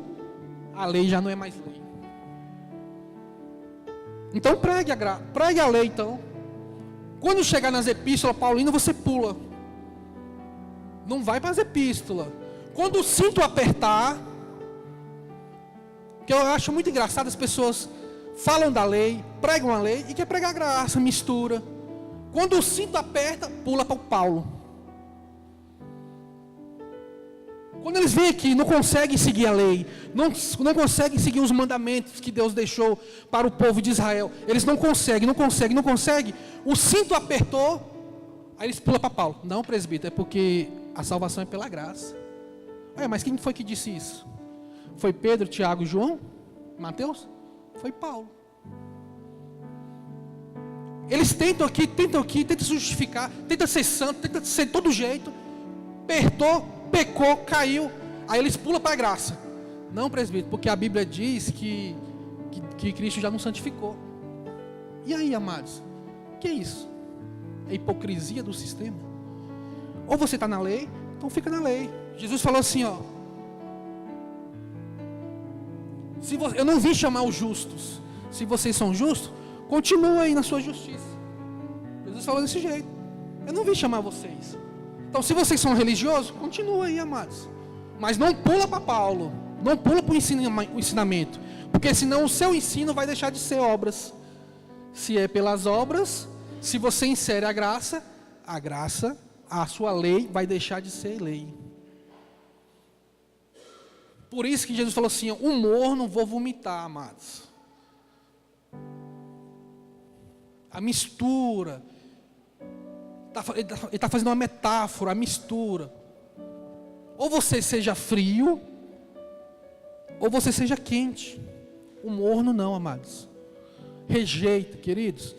Speaker 1: a lei já não é mais lei. Então pregue a lei então. Quando chegar nas epístolas paulinas, você pula. Não vai para as epístolas. Quando o cinto apertar, que eu acho muito engraçado, as pessoas falam da lei, pregam a lei e quer pregar a graça, mistura. Quando o cinto aperta, pula para o Paulo. Quando eles vêm aqui, não conseguem seguir a lei, não conseguem seguir os mandamentos que Deus deixou para o povo de Israel. Eles não conseguem. O cinto apertou, aí eles pulam para Paulo. Não, presbítero, é porque a salvação é pela graça. Mas quem foi que disse isso? Foi Pedro, Tiago, João, Mateus? Foi Paulo. Eles tentam se justificar, tentam ser santo, tentam ser de todo jeito. Apertou, pecou, caiu, aí eles pulam para a graça. Não, presbítero, porque a Bíblia diz que Cristo já nos santificou. E aí, amados, que é isso? É hipocrisia do sistema? Ou você está na lei, então fica na lei. Jesus falou assim, ó: eu não vim chamar os justos. Se vocês são justos, continuem aí na sua justiça. Jesus falou desse jeito. Eu não vim chamar vocês. Então, se vocês são religiosos, continua aí, amados. Mas não pula para Paulo. Não pula para o ensinamento. Porque senão o seu ensino vai deixar de ser obras. Se é pelas obras, se você insere a graça, a sua lei vai deixar de ser lei. Por isso que Jesus falou assim: o morno vou vomitar, amados. A mistura. Ele está fazendo uma metáfora, a mistura. Ou você seja frio, ou você seja quente. O morno não, amados. Rejeita, queridos.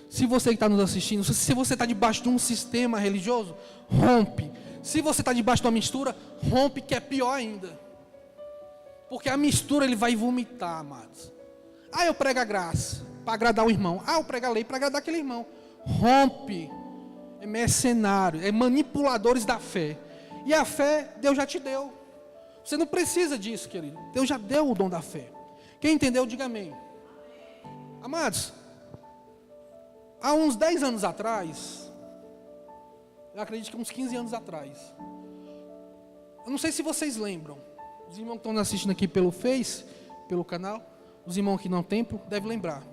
Speaker 1: Se você que está nos assistindo, se você está debaixo de um sistema religioso, rompe. Se você está debaixo de uma mistura, rompe, que é pior ainda. Porque a mistura ele vai vomitar, amados. Eu prego a graça para agradar o irmão. Eu prego a lei para agradar aquele irmão. Rompe. É mercenário, é manipuladores da fé. E a fé, Deus já te deu. Você não precisa disso, querido. Deus já deu o dom da fé. Quem entendeu, diga amém. Amados, há uns 10 anos atrás, eu acredito que uns 15 anos atrás, eu não sei se vocês lembram, os irmãos que estão assistindo aqui pelo Face, pelo canal, os irmãos aqui no templo, devem lembrar.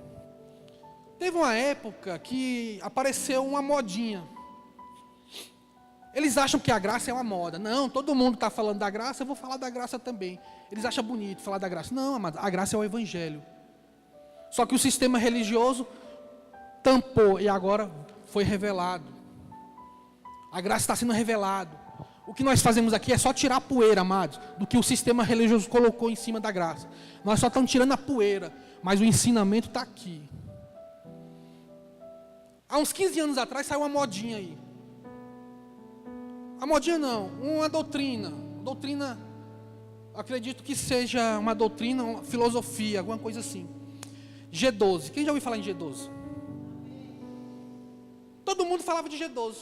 Speaker 1: Teve uma época que apareceu uma modinha. Eles acham que a graça é uma moda. Não, todo mundo está falando da graça, eu vou falar da graça também. Eles acham bonito falar da graça. Não, amado, a graça é o evangelho. Só que o sistema religioso tampou e agora foi revelado. A graça está sendo revelada. O que nós fazemos aqui é só tirar a poeira, amados, do que o sistema religioso colocou em cima da graça. Nós só estamos tirando a poeira, mas o ensinamento está aqui. Há uns 15 anos atrás saiu uma modinha aí. A modinha não, uma doutrina. Doutrina, acredito que seja uma doutrina, uma filosofia, alguma coisa assim. G12. Quem já ouviu falar em G12? Todo mundo falava de G12.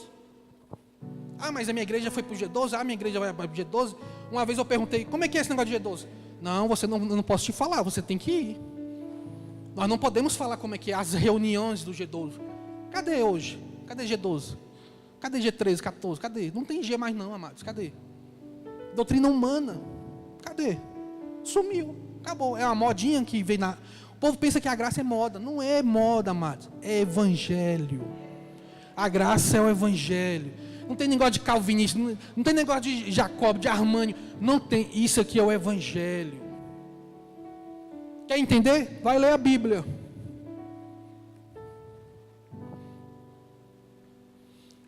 Speaker 1: Ah, mas a minha igreja foi para o G12. Ah, minha igreja vai para o G12. Uma vez eu perguntei, como é que é esse negócio de G12? Não, você não posso te falar, você tem que ir. Nós não podemos falar como é que é as reuniões do G12. Cadê hoje? Cadê G12? Cadê G13, 14? Cadê? Não tem G mais não, amados. Cadê? Doutrina humana. Cadê? Sumiu. Acabou. É uma modinha que vem na... O povo pensa que a graça é moda. Não é moda, amados. É evangelho. A graça é o evangelho. Não tem negócio de calvinista. Não tem negócio de Jacob, de Armânio. Não tem. Isso aqui é o evangelho. Quer entender? Vai ler a Bíblia.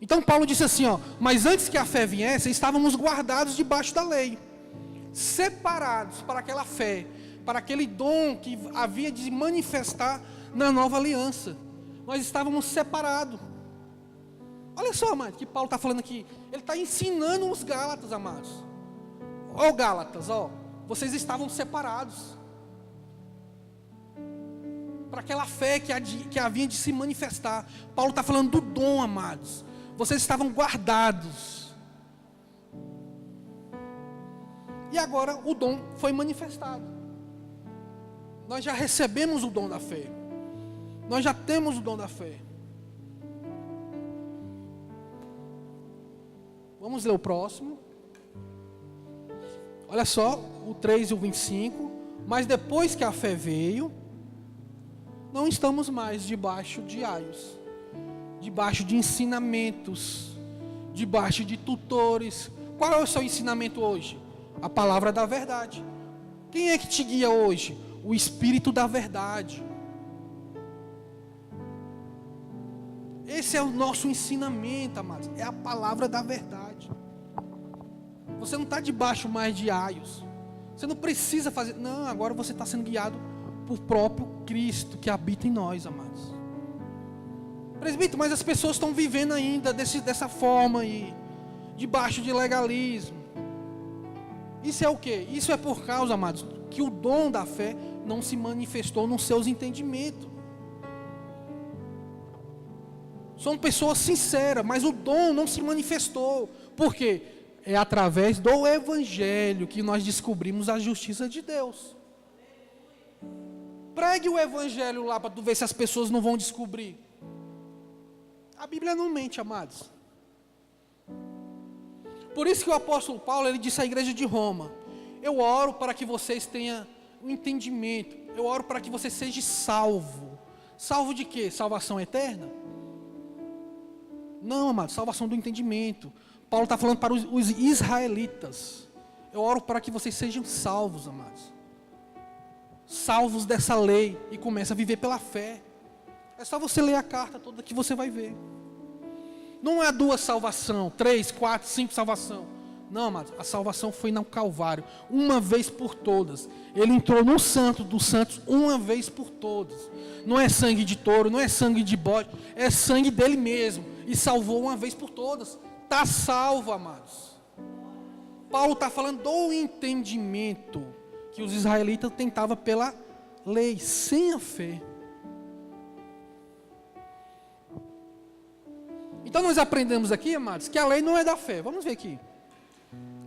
Speaker 1: Então Paulo disse assim, ó, mas antes que a fé viesse, estávamos guardados debaixo da lei, separados para aquela fé, para aquele dom que havia de manifestar na nova aliança. Nós estávamos separados. Olha só, amados, que Paulo está falando aqui. Ele está ensinando os Gálatas, amados. Ó Gálatas, ó, vocês estavam separados para aquela fé que havia de se manifestar. Paulo está falando do dom, amados. Vocês estavam guardados. E agora o dom foi manifestado. Nós já recebemos o dom da fé. Nós já temos o dom da fé. Vamos ler o próximo. Olha só, o 3 e o 25. Mas depois que a fé veio, não estamos mais debaixo de aios, debaixo de ensinamentos, debaixo de tutores. Qual é o seu ensinamento hoje? A palavra da verdade. Quem é que te guia hoje? O Espírito da verdade. Esse é o nosso ensinamento, amados. É a palavra da verdade. Você não está debaixo mais de aios. Você não precisa fazer. Não, agora você está sendo guiado por próprio Cristo que habita em nós, amados. Presbítero, mas as pessoas estão vivendo ainda dessa forma aí, debaixo de legalismo. Isso é o quê? Isso é por causa, amados, que o dom da fé não se manifestou nos seus entendimentos. São pessoas sinceras, mas o dom não se manifestou. Por quê? É através do evangelho que nós descobrimos a justiça de Deus. Pregue o evangelho lá para tu ver se as pessoas não vão descobrir. A Bíblia não mente, amados. Por isso que o apóstolo Paulo, ele disse à igreja de Roma: eu oro para que vocês tenham um entendimento. Eu oro para que você seja salvo. Salvo de quê? Salvação eterna? Não, amados, salvação do entendimento. Paulo está falando para os israelitas. Eu oro para que vocês sejam salvos, amados. Salvos dessa lei e comece a viver pela fé. É só você ler a carta toda que você vai ver. Não é 2 salvação, 3, 4, 5 salvação. Não, amados, a salvação foi no Calvário, uma vez por todas. Ele entrou no santo dos santos uma vez por todas. Não é sangue de touro, não é sangue de bode, é sangue dele mesmo. E salvou uma vez por todas. Está salvo, amados. Paulo está falando do entendimento que os israelitas tentavam pela lei, sem a fé. Então nós aprendemos aqui, amados, que a lei não é da fé. Vamos ver aqui.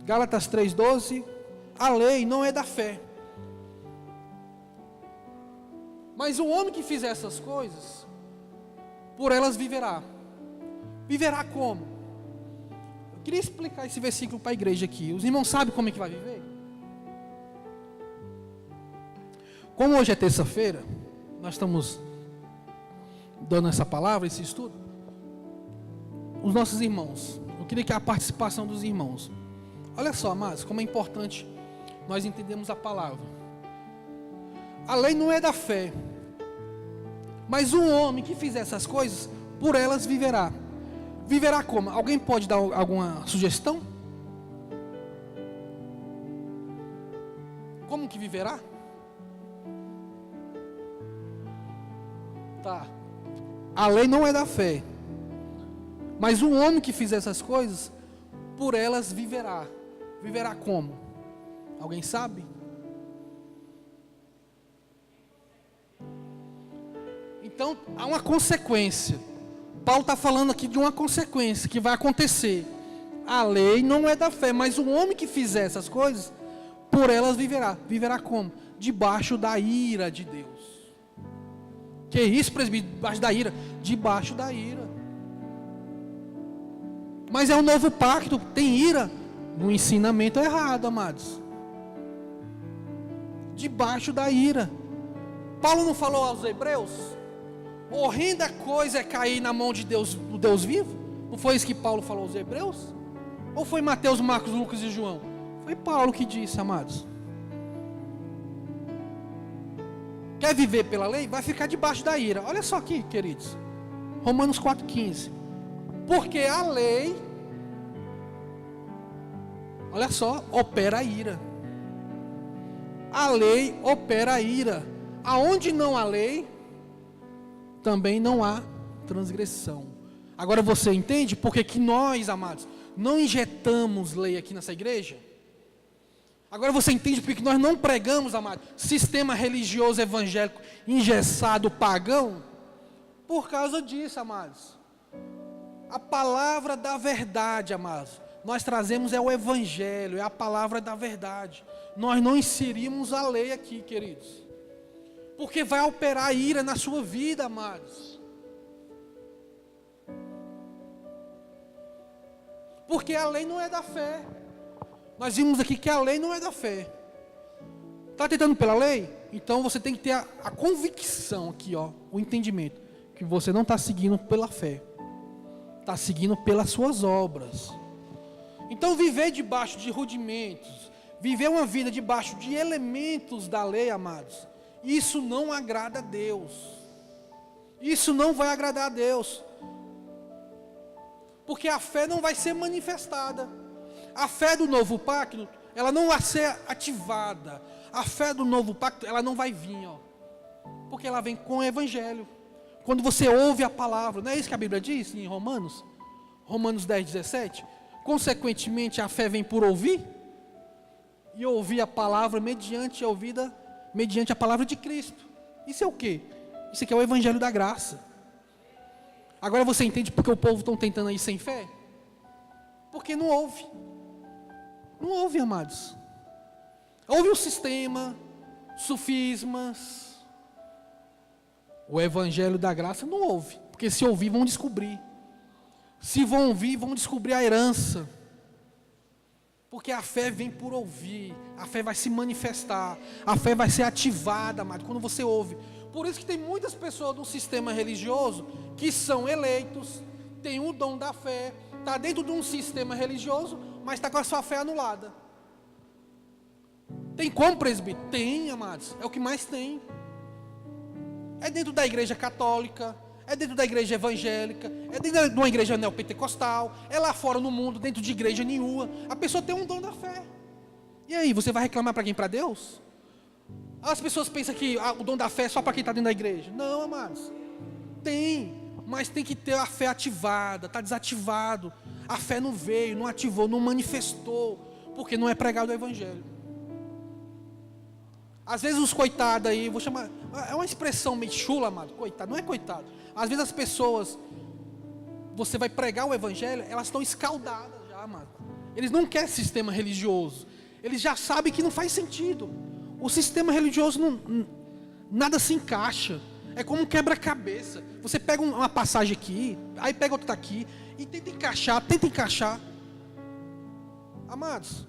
Speaker 1: Gálatas 3:12. A lei não é da fé. Mas o homem que fizer essas coisas, por elas viverá. Viverá como? Eu queria explicar esse versículo para a igreja aqui. Os irmãos sabem como é que vai viver? Como hoje é terça-feira, nós estamos dando essa palavra, esse estudo, os nossos irmãos. Eu queria que a participação dos irmãos. Olha só, amados, como é importante nós entendermos a palavra. A lei não é da fé, mas um homem que fizer essas coisas, por elas viverá. Viverá como? Alguém pode dar alguma sugestão? Como que viverá? Tá. A lei não é da fé, mas um homem que fizer essas coisas, por elas viverá. Viverá como? Alguém sabe? Então, há uma consequência. Paulo está falando aqui de uma consequência que vai acontecer. A lei não é da fé, mas o homem que fizer essas coisas, por elas viverá. Viverá como? Debaixo da ira de Deus. Que isso, presbítero? Debaixo da ira? Debaixo da ira. Mas é um novo pacto, tem ira no ensinamento errado, amados. Debaixo da ira. Paulo não falou aos hebreus? Horrenda coisa é cair na mão de Deus, do Deus vivo? Não foi isso que Paulo falou aos hebreus? Ou foi Mateus, Marcos, Lucas e João? Foi Paulo que disse, amados. Quer viver pela lei? Vai ficar debaixo da ira. Olha só aqui, queridos. Romanos 4,15. Porque a lei, olha só, opera a ira. A lei opera a ira. Aonde não há lei, também não há transgressão. Agora você entende porque que nós, amados, não injetamos lei aqui nessa igreja? Agora você entende porque que nós não pregamos, amados, sistema religioso evangélico engessado, pagão? Por causa disso, amados. A palavra da verdade, amados, nós trazemos é o evangelho, é a palavra da verdade. Nós não inserimos a lei aqui, queridos. Porque vai operar ira na sua vida, amados. Porque a lei não é da fé. Nós vimos aqui que a lei não é da fé. Está tentando pela lei? Então você tem que ter a convicção aqui, ó, o entendimento. Que você não está seguindo pela fé. Está seguindo pelas suas obras. Então viver debaixo de rudimentos, viver uma vida debaixo de elementos da lei, amados, isso não agrada a Deus. Isso não vai agradar a Deus. Porque a fé não vai ser manifestada. A fé do novo pacto, ela não vai ser ativada. A fé do novo pacto, ela não vai vir, ó. Porque ela vem com o evangelho. Quando você ouve a palavra, não é isso que a Bíblia diz em Romanos? Romanos 10:17. Consequentemente, a fé vem por ouvir. E ouvir a palavra mediante a palavra de Cristo. Isso é o quê? Isso aqui é o evangelho da graça. Agora você entende porque o povo está tentando ir sem fé? Porque não ouve. Não ouve, amados. Ouve o sistema, sofismas. O evangelho da graça não ouve. Porque se ouvir, vão descobrir. Se vão ouvir, vão descobrir a herança. Porque a fé vem por ouvir, a fé vai se manifestar, a fé vai ser ativada, amado, quando você ouve. Por isso que tem muitas pessoas do sistema religioso que são eleitos, têm o dom da fé, está dentro de um sistema religioso, mas está com a sua fé anulada. Tem como, presbítero? Tem, amados, é o que mais tem. É dentro da igreja católica, é dentro da igreja evangélica, é dentro de uma igreja neopentecostal, é lá fora no mundo, dentro de igreja nenhuma. A pessoa tem um dom da fé. E aí, você vai reclamar para quem? Para Deus? As pessoas pensam que o dom da fé é só para quem está dentro da igreja. Não, amados. Tem, mas tem que ter a fé ativada, está desativado. A fé não veio, não ativou, não manifestou, porque não é pregado o evangelho. Às vezes os coitados aí, vou chamar, é uma expressão meio chula, amado, coitado, não é coitado. Às vezes as pessoas, você vai pregar o evangelho, elas estão escaldadas já, amado. Eles não querem sistema religioso, eles já sabem que não faz sentido. O sistema religioso, nada se encaixa, é como um quebra-cabeça. Você pega uma passagem aqui, aí pega outra aqui, e tenta encaixar. Amados,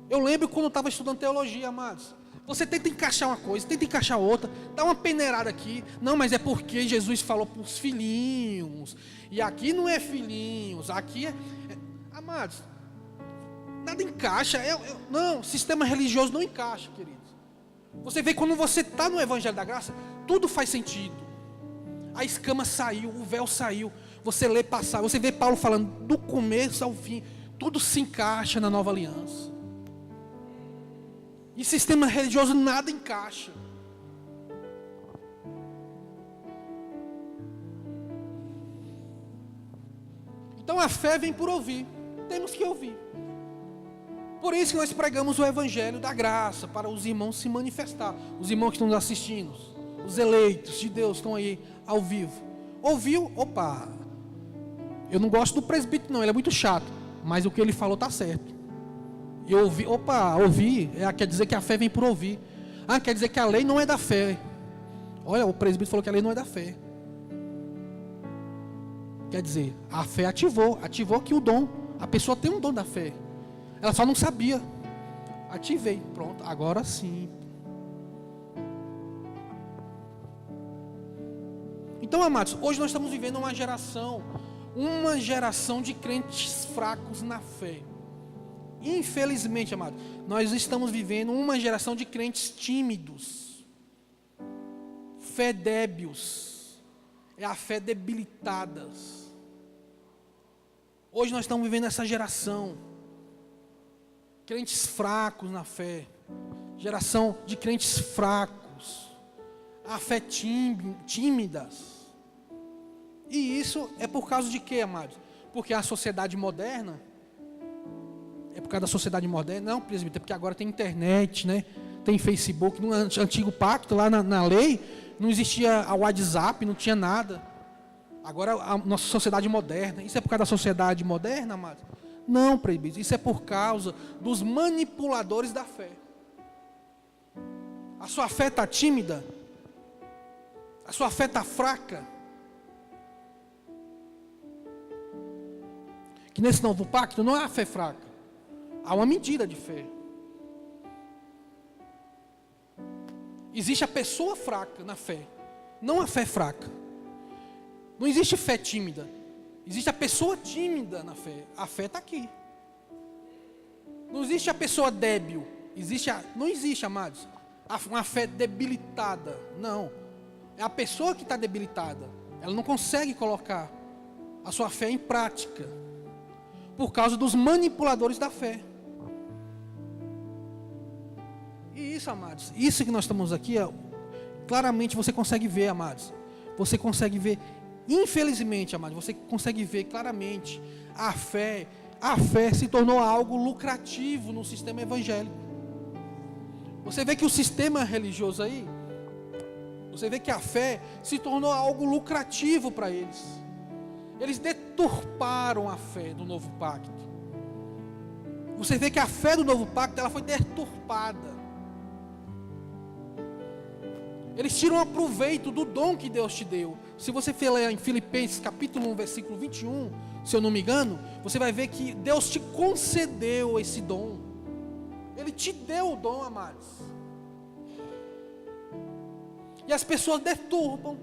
Speaker 1: eu lembro quando eu estava estudando teologia, amados. Você tenta encaixar uma coisa, tenta encaixar outra, dá uma peneirada aqui. Não, mas é porque Jesus falou para os filhinhos. E aqui não é filhinhos, aqui é... Amados, nada encaixa. Não, sistema religioso não encaixa, queridos. Você vê quando você está no Evangelho da Graça, tudo faz sentido. A escama saiu, o véu saiu. Você lê passar, você vê Paulo falando do começo ao fim. Tudo se encaixa na nova aliança. E sistema religioso nada encaixa. Então a fé vem por ouvir. Temos que ouvir. Por isso que nós pregamos o Evangelho da Graça, para os irmãos se manifestar. Os irmãos que estão nos assistindo, os eleitos de Deus estão aí ao vivo. Ouviu? Opa! Eu não gosto do presbítero não, ele é muito chato. Mas o que ele falou está certo. Eu ouvi, ouvir, quer dizer que a fé vem por ouvir. Quer dizer que a lei não é da fé. Olha, o presbítero falou que a lei não é da fé. Quer dizer, a fé ativou que o dom, a pessoa tem um dom da fé. Ela só não sabia. Ativei, pronto, agora sim. Então, amados, hoje nós estamos vivendo uma geração de crentes fracos na fé. Infelizmente, amado, nós estamos vivendo uma geração de crentes tímidos, fé débeis, é a fé debilitadas. Hoje nós estamos vivendo essa geração, crentes fracos na fé, geração de crentes fracos, a fé tímidas. E isso é por causa de quê, amados? Porque a sociedade moderna, é por causa da sociedade moderna? Não, presbítero, é porque agora tem internet, né? Tem Facebook. No antigo pacto, lá na lei, não existia a WhatsApp, não tinha nada. Agora a nossa sociedade moderna, isso é por causa da sociedade moderna, amados? Não, presbítero, isso é por causa dos manipuladores da fé. A sua fé está tímida? A sua fé está fraca? Que nesse novo pacto não há fé fraca. Há uma medida de fé. Existe a pessoa fraca na fé, não a fé fraca. Não existe fé tímida. Existe a pessoa tímida na fé. A fé está aqui. Não existe a pessoa débil. Não existe, amados, uma fé debilitada. Não. É a pessoa que está debilitada. Ela não consegue colocar a sua fé em prática. Por causa dos manipuladores da fé. E isso, amados, isso que nós estamos aqui, claramente você consegue ver, amados. Você consegue ver, infelizmente, amados, você consegue ver claramente a fé se tornou algo lucrativo no sistema evangélico. Você vê que o sistema religioso aí, você vê que a fé se tornou algo lucrativo para eles. Eles deturparam a fé do novo pacto. Você vê que a fé do novo pacto, ela foi deturpada. Eles tiram proveito do dom que Deus te deu. Se você for ler em Filipenses capítulo 1, versículo 21, se eu não me engano, você vai ver que Deus te concedeu esse dom. Ele te deu o dom, amados. E as pessoas deturpam.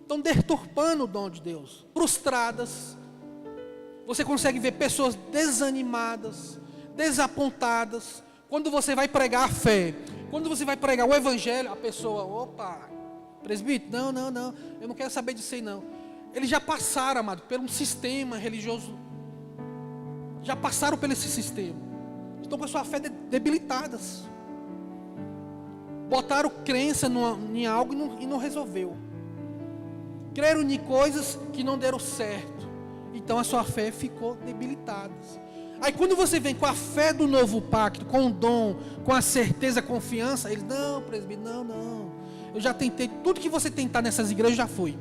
Speaker 1: Estão deturpando o dom de Deus. Frustradas. Você consegue ver pessoas desanimadas, desapontadas. Quando você vai pregar a fé, quando você vai pregar o evangelho, a pessoa, opa, presbítero, não, eu não quero saber disso aí não. Eles já passaram, amado, por um sistema religioso. Já passaram por esse sistema. Estão com a sua fé debilitadas. Botaram crença em algo e não resolveu. Creram em coisas que não deram certo. Então a sua fé ficou debilitada. Aí quando você vem com a fé do novo pacto, com o dom, com a certeza, a confiança, eles, não, presbítero, não. Eu já tentei, tudo que você tentar nessas igrejas, já fui.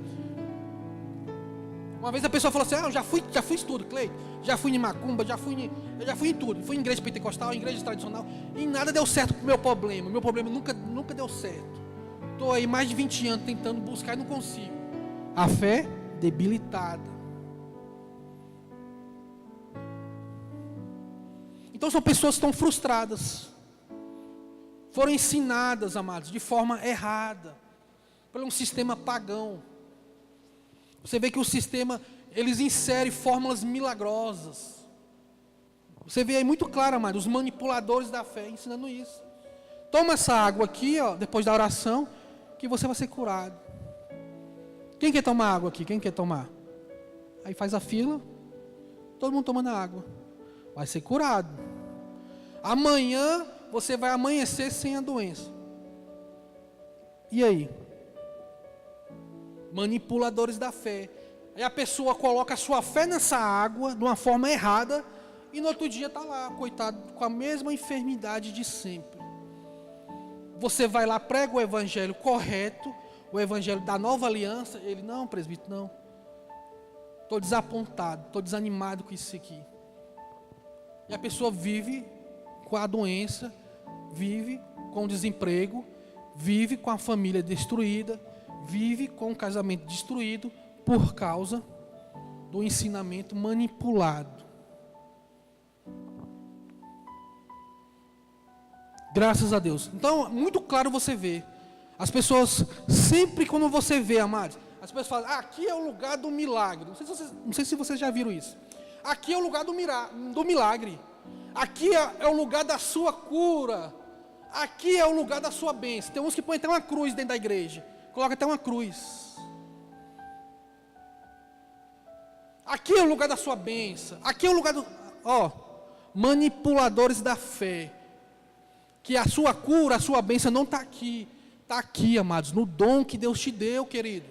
Speaker 1: Uma vez a pessoa falou assim, eu já fui em tudo, Cleide. Já fui em macumba, já fui em tudo. Fui em igreja pentecostal, em igreja tradicional. E nada deu certo com o meu problema. Meu problema nunca deu certo. Estou aí mais de 20 anos tentando buscar e não consigo. A fé debilitada. Então são pessoas que estão frustradas. foram ensinadas, amados, de forma errada, por um sistema pagão. Você vê que o sistema, eles inserem fórmulas milagrosas. Você vê aí muito claro, amados, os manipuladores da fé ensinando isso. Toma essa água aqui, ó, depois da oração, que você vai ser curado. Quem quer tomar água aqui? Quem quer tomar? Aí faz a fila, todo mundo tomando água. Vai ser curado. Amanhã você vai amanhecer sem a doença. E aí? Manipuladores da fé. Aí a pessoa coloca a sua fé nessa água de uma forma errada e no outro dia está lá, coitado, com a mesma enfermidade de sempre. Você vai lá, prega o evangelho correto, o evangelho da nova aliança. Ele, não, presbítero, não. Estou desapontado, estou desanimado com isso aqui. E a pessoa vive com a doença, vive com o desemprego, vive com a família destruída, vive com o casamento destruído por causa do ensinamento manipulado. Graças a Deus. Então, muito claro você vê. As pessoas, sempre quando você vê, amados, as pessoas falam, aqui é o lugar do milagre. Não sei se vocês já viram isso. Aqui é o lugar do milagre. Aqui é o lugar da sua cura. Aqui é o lugar da sua bênção. Tem uns que põem até uma cruz dentro da igreja. Coloca até uma cruz. Aqui é o lugar da sua bênção. Aqui é o lugar do... manipuladores da fé. Que a sua cura, a sua bênção não está aqui. Está aqui, amados, no dom que Deus te deu, querido.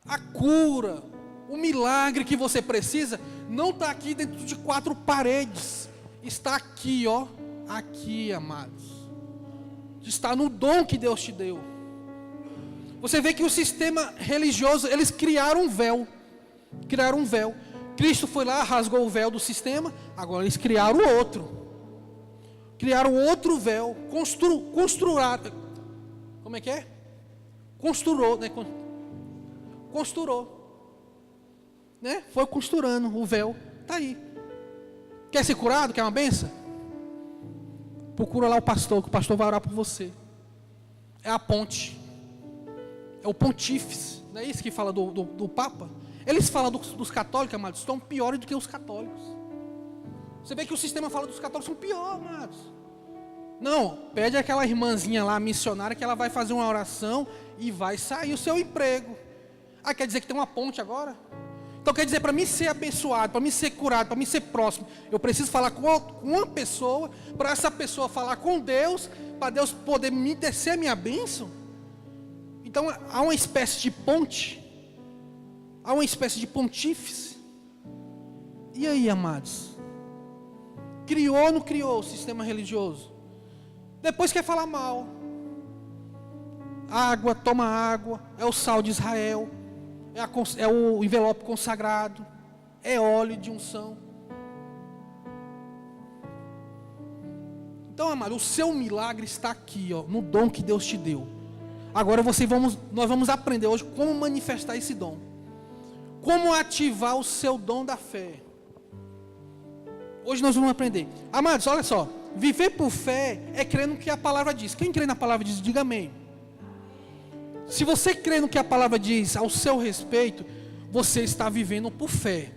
Speaker 1: A cura, o milagre que você precisa, não está aqui dentro de 4 paredes. Está aqui, ó. Aqui, amados. Está no dom que Deus te deu. Você vê que o sistema religioso, eles criaram um véu. Criaram um véu. Cristo foi lá, rasgou o véu do sistema. Agora eles criaram outro. Criaram outro véu. Construíram. Como é que é? Costurou, né? Costurou. Né? Foi costurando o véu. Está aí. Quer ser curado? Quer uma benção? Procura lá o pastor, que o pastor vai orar por você. É a ponte. É o pontífice. Não é isso que fala do Papa? Eles falam dos católicos, amados, estão piores do que os católicos. Você vê que o sistema fala dos católicos são piores, amados. Não, pede aquela irmãzinha lá, missionária, que ela vai fazer uma oração e vai sair o seu emprego. Ah, quer dizer que tem uma ponte agora? Então quer dizer, para mim ser abençoado, para mim ser curado, para mim ser próximo, eu preciso falar com uma pessoa, para essa pessoa falar com Deus, para Deus poder me descer a minha bênção. Então há uma espécie de ponte, há uma espécie de pontífice. E aí, amados? Criou ou não criou o sistema religioso? Depois quer falar mal. Água, toma água, é o sal de Israel, é o envelope consagrado, é óleo de unção. Então, amado, o seu milagre está aqui, ó, no dom que Deus te deu. Agora nós vamos aprender hoje como manifestar esse dom. Como ativar o seu dom da fé. Hoje nós vamos aprender. Amados, olha só. Viver por fé é crer no que a palavra diz. Quem crê na palavra diz, diga amém. Se você crê no que a palavra diz ao seu respeito, você está vivendo por fé.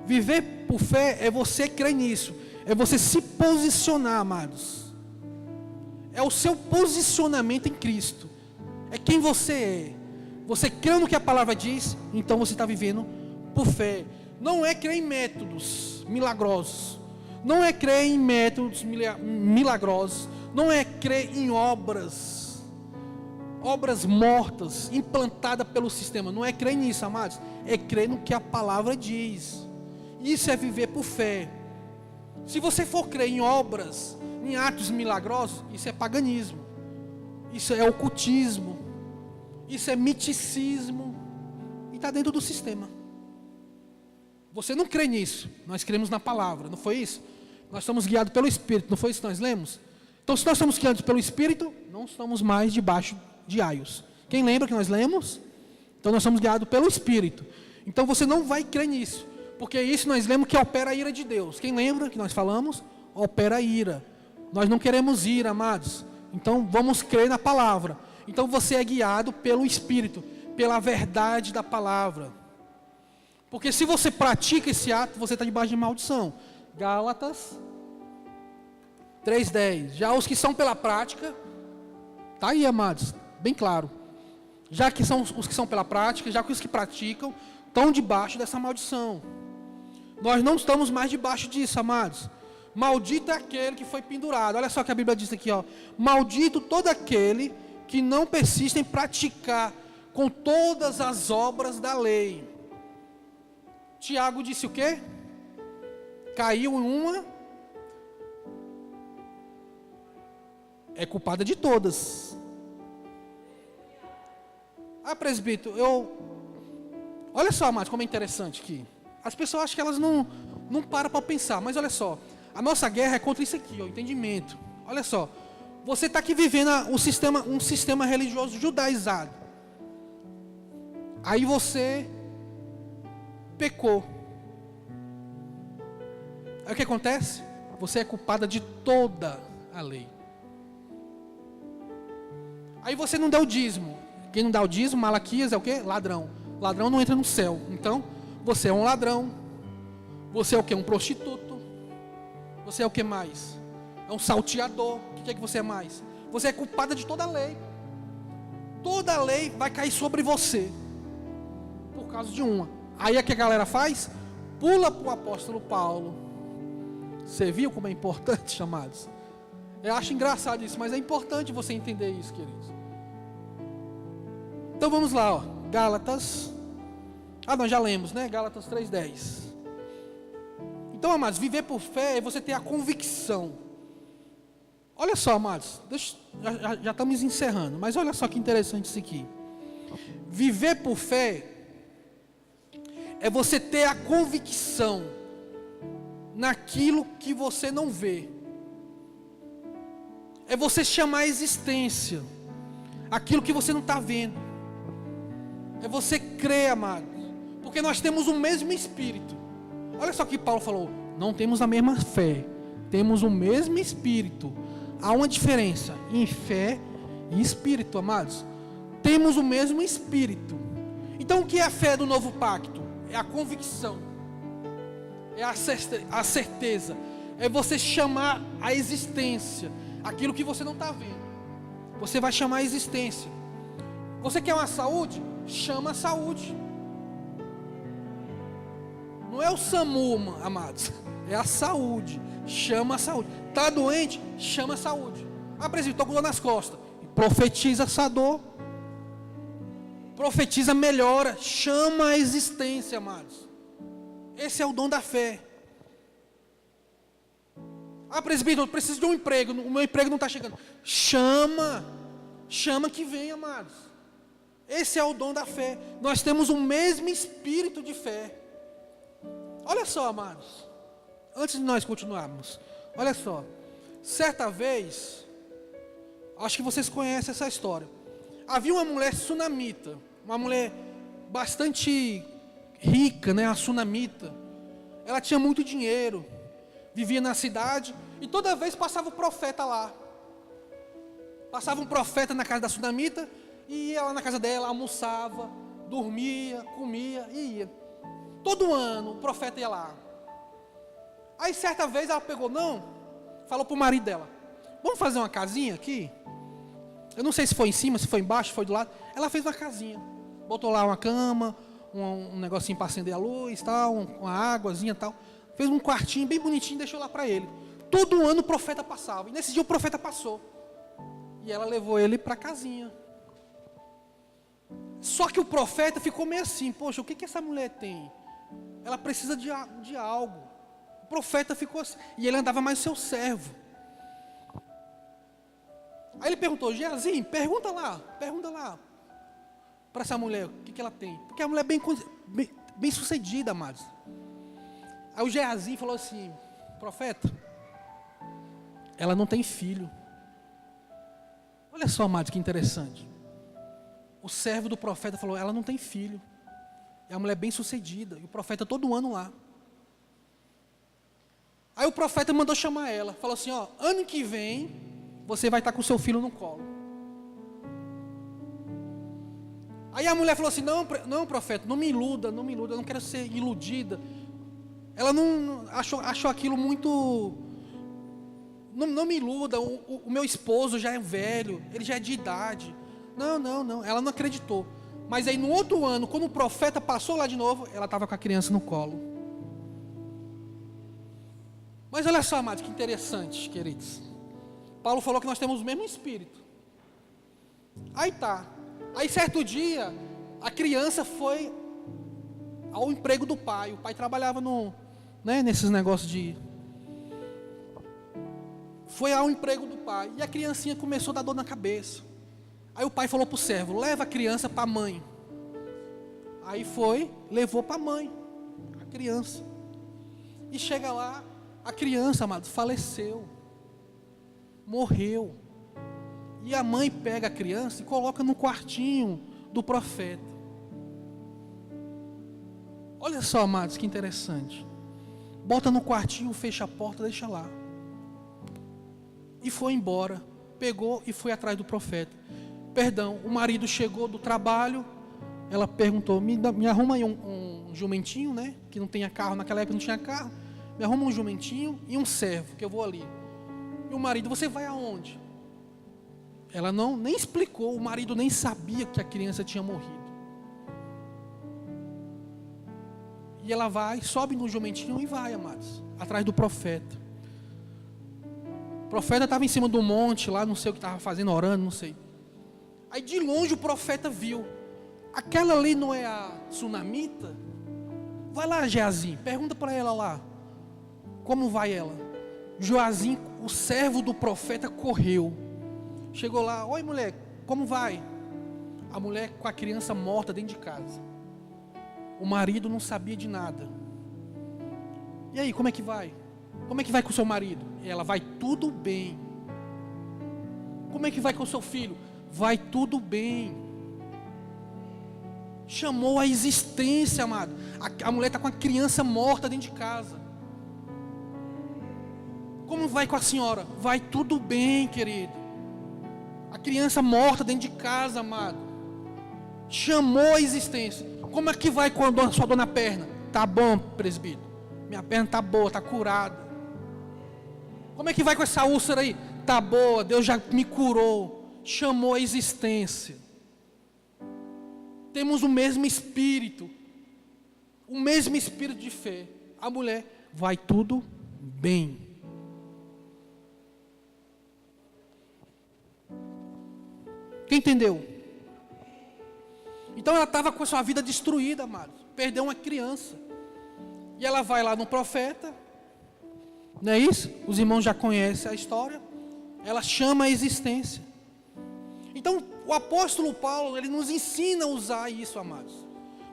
Speaker 1: Viver por fé é você crer nisso. É você se posicionar, amados. É o seu posicionamento em Cristo. É quem você é. Você crê no que a palavra diz, então você está vivendo por fé. Não é crer em métodos milagrosos. Não é crer em métodos milagrosos. Não é crer em obras mortas, implantadas pelo sistema. Não é crer nisso, amados. É crer no que a palavra diz. Isso é viver por fé. Se você for crer em obras, em atos milagrosos, isso é paganismo. Isso é ocultismo. Isso é miticismo. E está dentro do sistema. Você não crê nisso. Nós cremos na palavra, não foi isso? Nós estamos guiados pelo Espírito, não foi isso que nós lemos? Então, se nós estamos guiados pelo Espírito, não estamos mais debaixo de aios. Quem lembra que nós lemos? Então, nós somos guiados pelo Espírito. Então, você não vai crer nisso, porque isso nós lemos que opera a ira de Deus. Quem lembra que nós falamos? Opera a ira. Nós não queremos ir, amados. Então vamos crer na palavra. Então você é guiado pelo Espírito, pela verdade da palavra. Porque se você pratica esse ato, você está debaixo de maldição. Gálatas 3:10. Já os que são pela prática, tá aí, amados, bem claro. Já que são os que são pela prática, já que os que praticam, estão debaixo dessa maldição. Nós não estamos mais debaixo disso, amados. Maldito é aquele que foi pendurado. Olha só o que a Bíblia diz aqui, ó. Maldito todo aquele que não persiste em praticar com todas as obras da lei. Tiago disse o quê? Caiu em uma, é culpada de todas. Ah, presbítero, olha só, amados, como é interessante aqui. As pessoas acham que elas não param para pensar, mas olha só. A nossa guerra é contra isso aqui, o entendimento. Olha só, você está aqui vivendo um sistema religioso judaizado. Aí você pecou. Aí o que acontece? Você é culpada de toda a lei. Aí você não deu o dízimo. Quem não dá o dízimo, Malaquias é o quê? Ladrão. Ladrão não entra no céu. Então, você é um ladrão. Você é o quê? Um prostituto. Você é o que mais? É um salteador. O que é que você é mais? Você é culpada de toda a lei. Toda a lei vai cair sobre você. Por causa de uma. Aí é que a galera faz? Pula para o apóstolo Paulo. Você viu como é importante, chamados? Eu acho engraçado isso, mas é importante você entender isso, queridos. Então vamos lá, ó. Gálatas. Nós já lemos, né? Gálatas 3:10. Então, amados, viver por fé é você ter a convicção. Olha só, amados, já estamos encerrando, mas olha só que interessante isso aqui. Viver por fé é você ter a convicção naquilo que você não vê. É você chamar a existência aquilo que você não está vendo. É você crer, amado, porque nós temos o mesmo Espírito. Olha só que Paulo falou: não temos a mesma fé, temos o mesmo Espírito. Há uma diferença em fé e Espírito, amados. Temos o mesmo Espírito. Então o que é a fé do novo pacto? É a convicção, é a certeza, é você chamar a existência aquilo que você não está vendo. Você vai chamar a existência. Você quer uma saúde? Chama a saúde. Não é o SAMU, amados, é a saúde. Chama a saúde. Está doente? Chama a saúde. Presbítero, estou com dor nas costas. Profetiza essa dor. Profetiza melhora. Chama a existência, amados. Esse é o dom da fé. Presbítero, eu preciso de um emprego. O meu emprego não está chegando. Chama que vem, amados. Esse é o dom da fé. Nós temos o mesmo espírito de fé. Olha só, amados. Antes de nós continuarmos, olha só. Certa vez, acho que vocês conhecem essa história. Havia uma mulher sunamita, uma mulher bastante rica, né? A sunamita. Ela tinha muito dinheiro, vivia na cidade e toda vez passava o profeta lá. Passava um profeta na casa da sunamita e ia lá na casa dela, almoçava, dormia, comia e ia. Todo ano o profeta ia lá. Aí certa vez ela falou para o marido dela: vamos fazer uma casinha aqui? Eu não sei se foi em cima, se foi embaixo, se foi do lado. Ela fez uma casinha, botou lá uma cama, um negocinho para acender a luz, tal, uma águazinha e tal. Fez um quartinho bem bonitinho e deixou lá para ele. Todo ano o profeta passava, e nesse dia o profeta passou. E ela levou ele para a casinha. Só que o profeta ficou meio assim: poxa, o que essa mulher tem? Ela precisa de algo. O profeta ficou assim, e ele andava mais seu servo. Aí ele perguntou: Geazi, pergunta lá para essa mulher o que ela tem, porque a mulher é bem sucedida, amados. Aí o Geazi falou assim: profeta, ela não tem filho. Olha só, amados, que interessante. O servo do profeta falou: ela não tem filho. É uma mulher bem sucedida. E o profeta todo ano lá. Aí o profeta mandou chamar ela. Falou assim, ó, ano que vem, você vai estar com seu filho no colo. Aí a mulher falou assim, não, profeta, não me iluda, eu não quero ser iludida. Ela não achou aquilo muito... Não me iluda, o meu esposo já é velho, ele já é de idade. Não, ela não acreditou. Mas aí no outro ano, quando o profeta passou lá de novo, ela estava com a criança no colo. Mas olha só, amados, que interessante, queridos. Paulo falou que nós temos o mesmo espírito. Aí tá. Aí certo dia, a criança foi ao emprego do pai. O pai trabalhava nesses negócios de... Foi ao emprego do pai. E a criancinha começou a dar dor na cabeça. Aí o pai falou para o servo, leva a criança para a mãe. Aí foi, levou para a mãe, a criança. E chega lá, a criança, amado, faleceu. Morreu. E a mãe pega a criança e coloca no quartinho do profeta. Olha só, amados, que interessante. Bota no quartinho, fecha a porta, deixa lá. E foi embora. Pegou e foi atrás do profeta. Perdão, o marido chegou do trabalho. Ela perguntou, me arruma aí um jumentinho, né? Que não tenha carro, naquela época não tinha carro. Me arruma um jumentinho e um servo, que eu vou ali. E o marido, você vai aonde? Ela nem explicou, o marido nem sabia que a criança tinha morrido. E ela vai, sobe no jumentinho e vai, amados, atrás do profeta. O profeta estava em cima do monte lá, não sei o que estava fazendo, orando, não sei. Aí de longe o profeta viu. Aquela ali não é a sunamita? Vai lá, Geazim, pergunta para ela lá. Como vai ela? Geazim, o servo do profeta, correu. Chegou lá, oi mulher, como vai? A mulher com a criança morta dentro de casa. O marido não sabia de nada. E aí, como é que vai? Como é que vai com o seu marido? Ela, vai tudo bem. Como é que vai com o seu filho? Vai tudo bem. Chamou a existência, amado. A mulher está com a criança morta dentro de casa. Como vai com a senhora? Vai tudo bem, querido. A criança morta dentro de casa, amado. Chamou a existência. Como é que vai com a sua dor na perna? Tá bom, presbítero. Minha perna tá boa, tá curada. Como é que vai com essa úlcera aí? Tá boa, Deus já me curou. Chamou a existência. Temos o mesmo espírito. O mesmo espírito de fé. A mulher, vai tudo bem. Quem entendeu? Então ela estava com a sua vida destruída, amado. Perdeu uma criança. E ela vai lá no profeta. Não é isso? Os irmãos já conhecem a história. Ela chama a existência. Então o apóstolo Paulo, ele nos ensina a usar isso, amados.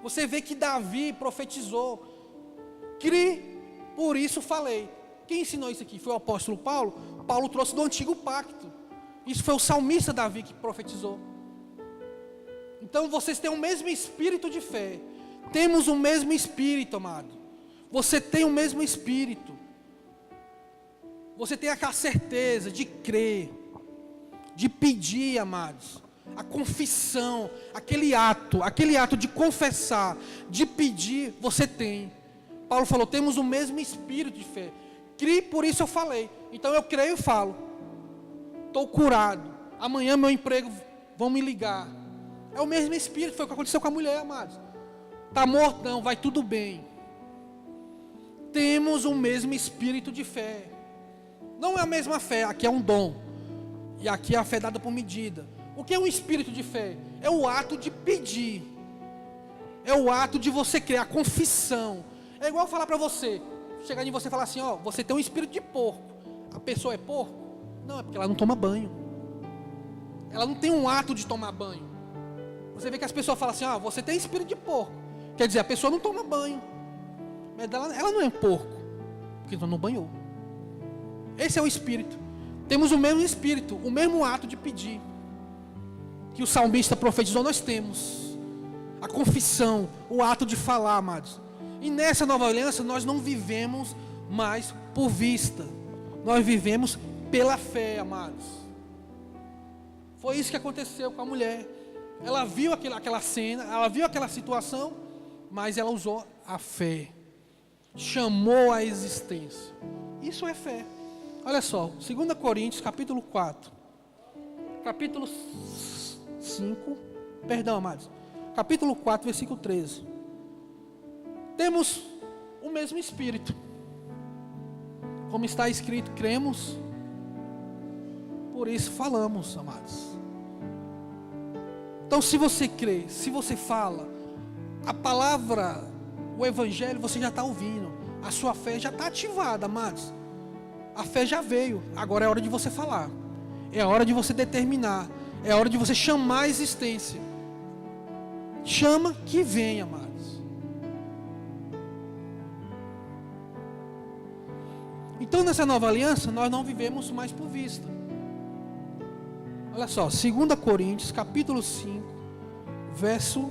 Speaker 1: Você vê que Davi profetizou. Cri, por isso falei. Quem ensinou isso aqui? Foi o apóstolo Paulo. Paulo trouxe do antigo pacto. Isso foi o salmista Davi que profetizou. Então vocês têm o mesmo espírito de fé. Temos o mesmo espírito, amado. Você tem o mesmo espírito. Você tem aquela certeza de crer, de pedir, amados. A confissão, aquele ato de confessar, de pedir, você tem. Paulo falou, temos o mesmo espírito de fé. Crie, por isso eu falei. Então eu creio e falo. Estou curado. Amanhã meu emprego, vão me ligar. É o mesmo espírito, foi o que aconteceu com a mulher, amados. Está morto? Não, vai tudo bem. Temos o mesmo espírito de fé. Não é a mesma fé, aqui é um dom. E aqui é a fé dada por medida. O que é um espírito de fé? É o ato de pedir. É o ato de você crer, a confissão. É igual falar para você, chegar em você e falar assim, ó, você tem um espírito de porco. A pessoa é porco? Não, é porque ela não toma banho. Ela não tem um ato de tomar banho. Você vê que as pessoas falam assim, ó, você tem espírito de porco. Quer dizer, a pessoa não toma banho. Mas ela não é um porco, porque não banhou. Esse é o espírito. Temos o mesmo espírito, o mesmo ato de pedir. Que o salmista profetizou, nós temos. A confissão, o ato de falar, amados. E nessa nova aliança, nós não vivemos mais por vista. Nós vivemos pela fé, amados. Foi isso que aconteceu com a mulher. Ela viu aquela cena, ela viu aquela situação, mas ela usou a fé. Chamou a existência. Isso é fé. Olha só, 2 Coríntios, capítulo 4. Capítulo 5, perdão, amados. Capítulo 4, versículo 13. Temos o mesmo Espírito. Como está escrito, cremos, por isso falamos, amados. Então, se você crê, se você fala, a palavra, o Evangelho, você já está ouvindo. A sua fé já está ativada, amados. A fé já veio, agora é hora de você falar. É hora de você determinar. É hora de você chamar a existência. Chama que vem, amados. Então, nessa nova aliança, nós não vivemos mais por vista. Olha só, 2 Coríntios, capítulo 5, verso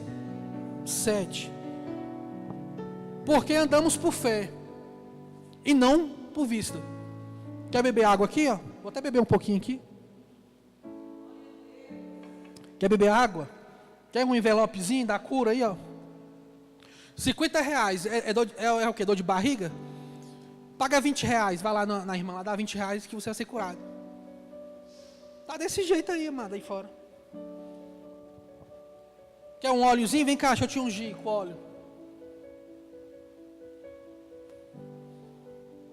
Speaker 1: 7. Porque andamos por fé e não por vista. Quer beber água aqui, ó? Vou até beber um pouquinho aqui. Quer beber água? Quer um envelopezinho da cura aí, ó? R$50. É o que? Dor de barriga? Paga R$20. Vai lá na irmã, lá dá R$20 que você vai ser curado. Tá desse jeito aí, mano, aí fora. Quer um óleozinho? Vem cá, deixa eu te ungir com óleo.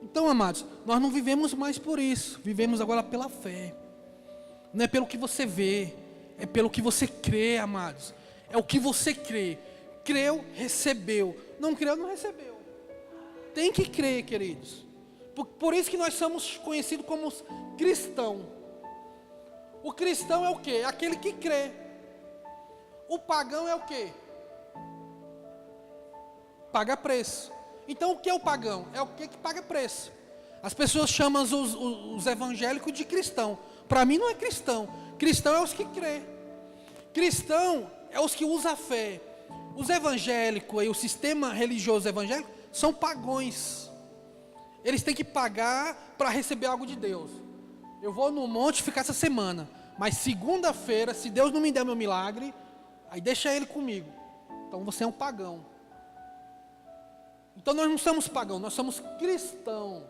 Speaker 1: Então, amados, nós não vivemos mais por isso. Vivemos agora pela fé. Não é pelo que você vê. É pelo que você crê, amados. É o que você crê. Creu, recebeu. Não creu, não recebeu. Tem que crer, queridos. Por isso que nós somos conhecidos como cristãos. O cristão é o quê? É aquele que crê. O pagão é o quê? Paga preço. Então, o que é o pagão? É o que paga preço. As pessoas chamam os evangélicos de cristão. Para mim não é cristão. Cristão é os que crê. Cristão é os que usam a fé. Os evangélicos e o sistema religioso evangélico são pagões. Eles têm que pagar para receber algo de Deus. Eu vou no monte ficar essa semana, mas segunda-feira, se Deus não me der meu milagre, aí deixa ele comigo. Então você é um pagão. Então nós não somos pagãos, nós somos cristãos.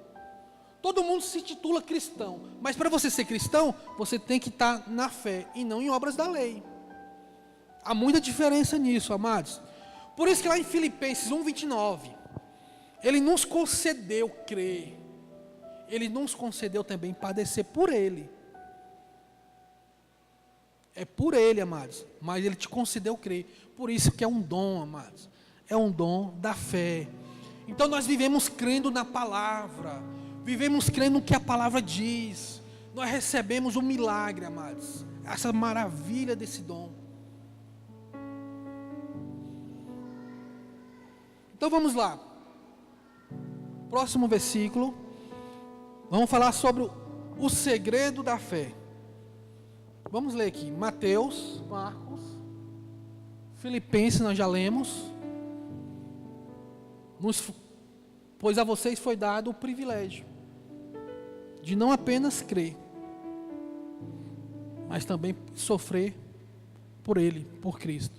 Speaker 1: Todo mundo se titula cristão, mas para você ser cristão, você tem que estar na fé e não em obras da lei. Há muita diferença nisso, amados. Por isso que lá em Filipenses 1:29, ele nos concedeu crer. Ele nos concedeu também padecer por ele. É por ele, amados, mas ele te concedeu crer. Por isso que é um dom, amados. É um dom da fé. Então nós vivemos crendo na palavra. Vivemos crendo no que a palavra diz. Nós recebemos um milagre, amados. Essa maravilha desse dom. Então vamos lá. Próximo versículo. Vamos falar sobre o segredo da fé. Vamos ler aqui. Mateus, Marcos, Filipenses nós já lemos. Pois a vocês foi dado o privilégio de não apenas crer, mas também sofrer por Ele, por Cristo.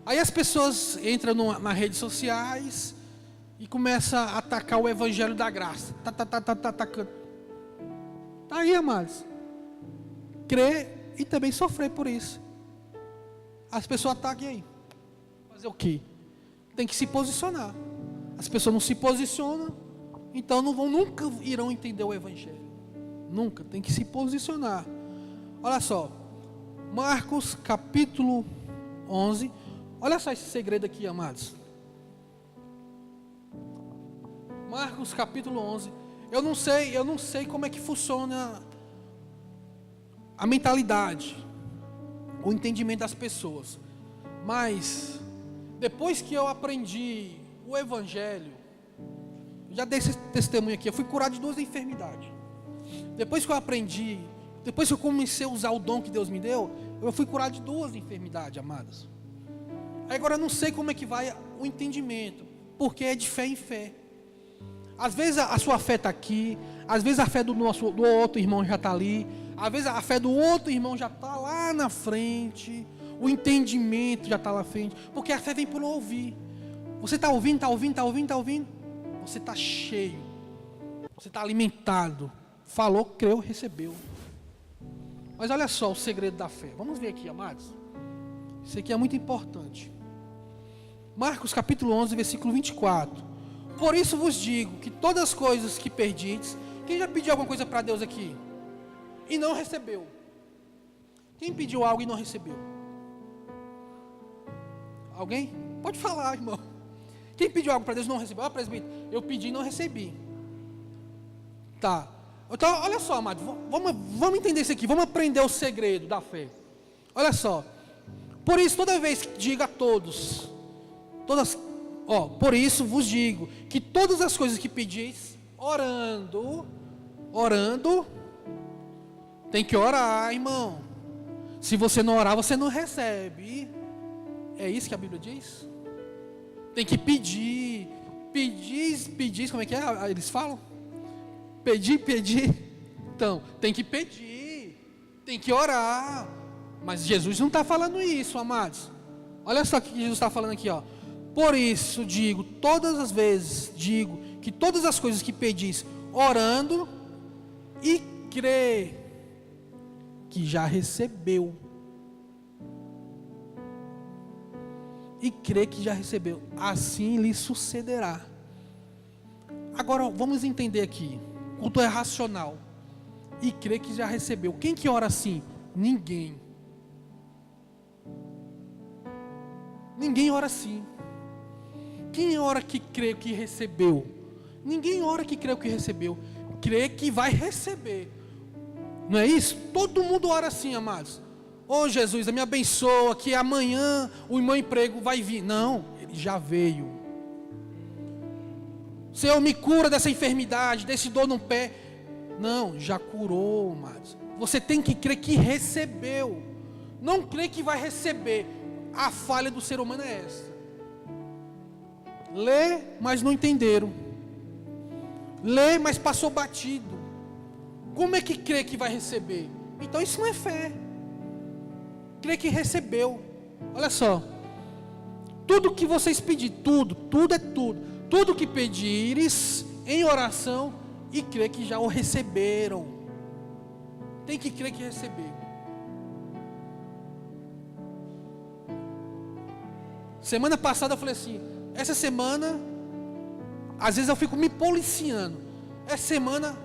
Speaker 1: Aí as pessoas entram nas redes sociais e começam a atacar o evangelho da graça. Atacando. Tá aí, amados. Crer e também sofrer por isso. As pessoas atacam aí. Fazer o quê? Tem que se posicionar. As pessoas não se posicionam, então nunca irão entender o evangelho. Nunca, tem que se posicionar. Olha só, Marcos capítulo 11. Olha só esse segredo aqui, amados. Marcos capítulo 11. Eu não sei como é que funciona a mentalidade, o entendimento das pessoas. Mas depois que eu aprendi o evangelho, já dei esse testemunho aqui, eu fui curado de 2 enfermidades. Depois que eu aprendi, depois que eu comecei a usar o dom que Deus me deu, eu fui curado de 2 enfermidades, amadas. Agora eu não sei como é que vai o entendimento, porque é de fé em fé. Às vezes a sua fé está aqui, às vezes a fé do outro irmão já está ali, às vezes a fé do outro irmão já está lá na frente, o entendimento já está lá na frente, porque a fé vem por ouvir. Você está ouvindo, está ouvindo, está ouvindo, está ouvindo, você está cheio, você está alimentado, falou, creu, recebeu. Mas olha só o segredo da fé, vamos ver aqui, amados, isso aqui é muito importante. Marcos capítulo 11, versículo 24. Por isso vos digo que todas as coisas que perdides, quem já pediu alguma coisa para Deus aqui e não recebeu? Quem pediu algo e não recebeu? Alguém? Pode falar, irmão. Quem pediu algo para Deus e não recebeu? Ah, presbítero, eu pedi e não recebi. Tá. Então, olha só, amado, vamos entender isso aqui, vamos aprender o segredo da fé. Olha só. Por isso, toda vez que diga a todos, por isso vos digo que todas as coisas que pedis, orando, tem que orar, irmão. Se você não orar, você não recebe. É isso que a Bíblia diz? Tem que pedir. Pedis, como é que é? Eles falam? Pedir. Então, tem que pedir, tem que orar. Mas Jesus não está falando isso, amados. Olha só o que Jesus está falando aqui, ó. Por isso digo, todas as vezes digo que todas as coisas que pedis, orando e crê que já recebeu. E crê que já recebeu, assim lhe sucederá. Agora vamos entender aqui, culto é racional. E crê que já recebeu. Quem que ora assim? Ninguém. Ninguém ora assim. Quem ora que crê que recebeu? Ninguém ora que crê que recebeu. Crê que vai receber. Não é isso? Todo mundo ora assim, amados. Ô Jesus, me abençoa que amanhã o meu emprego vai vir. Não, ele já veio. Senhor, me cura dessa enfermidade, desse dor no pé. Não, já curou, amados. Você tem que crer que recebeu. Não crê que vai receber. A falha do ser humano é essa. Lê, mas não entenderam. Lê, mas passou batido. Como é que crê que vai receber? Então isso não é fé. Crê que recebeu. Olha só. Tudo que vocês pedirem, tudo é tudo. Tudo que pedires em oração e crê que já o receberam. Tem que crer que recebeu. Semana passada eu falei assim, essa semana, às vezes eu fico me policiando. Essa semana,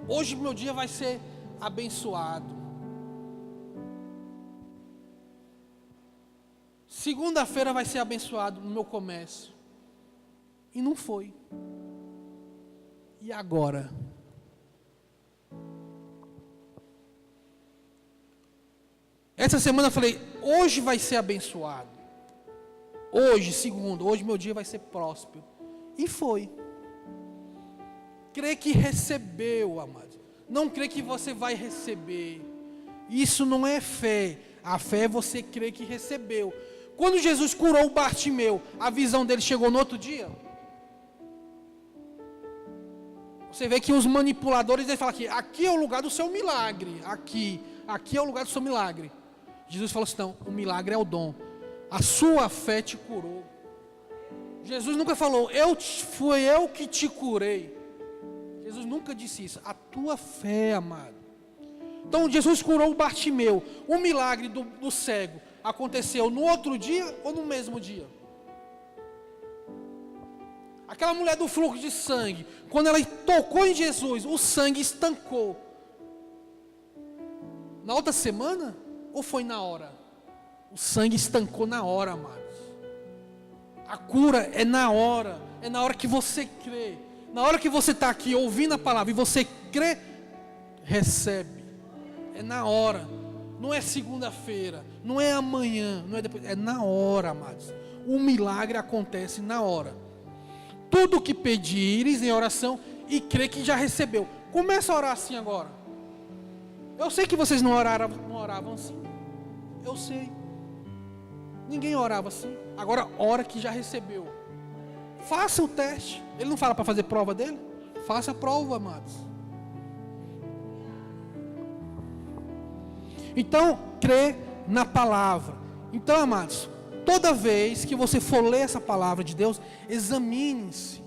Speaker 1: hoje meu dia vai ser abençoado. Segunda-feira vai ser abençoado no meu comércio. E não foi. E agora? Essa semana eu falei, hoje vai ser abençoado. Hoje, segundo, hoje meu dia vai ser próspero. E foi. Crê que recebeu, amado. Não crê que você vai receber. Isso não é fé. A fé é você crer que recebeu. Quando Jesus curou o Bartimeu, a visão dele chegou no outro dia? Você vê que os manipuladores, eles falam aqui é o lugar do seu milagre. Aqui é o lugar do seu milagre. Jesus falou assim, não, o milagre é o dom. A sua fé te curou. Jesus nunca falou, fui eu que te curei. Jesus nunca disse isso. A tua fé, amado. Então Jesus curou o Bartimeu. O milagre do cego aconteceu no outro dia ou no mesmo dia? Aquela mulher do fluxo de sangue, quando ela tocou em Jesus, o sangue estancou. Na outra semana? Ou foi na hora? O sangue estancou na hora, amados. A cura é na hora que você crê. Na hora que você está aqui ouvindo a palavra e você crê, recebe. É na hora. Não é segunda-feira, não é amanhã, não é depois, é na hora, amados. O milagre acontece na hora. Tudo que pedires em oração e crê que já recebeu. Começa a orar assim agora. Eu sei que vocês não oravam assim. Eu sei. Ninguém orava assim. Agora ora que já recebeu. Faça o teste. Ele não fala para fazer prova dele? Faça a prova, amados. Então, crê na palavra. Então, amados, toda vez que você for ler essa palavra de Deus, examine-se.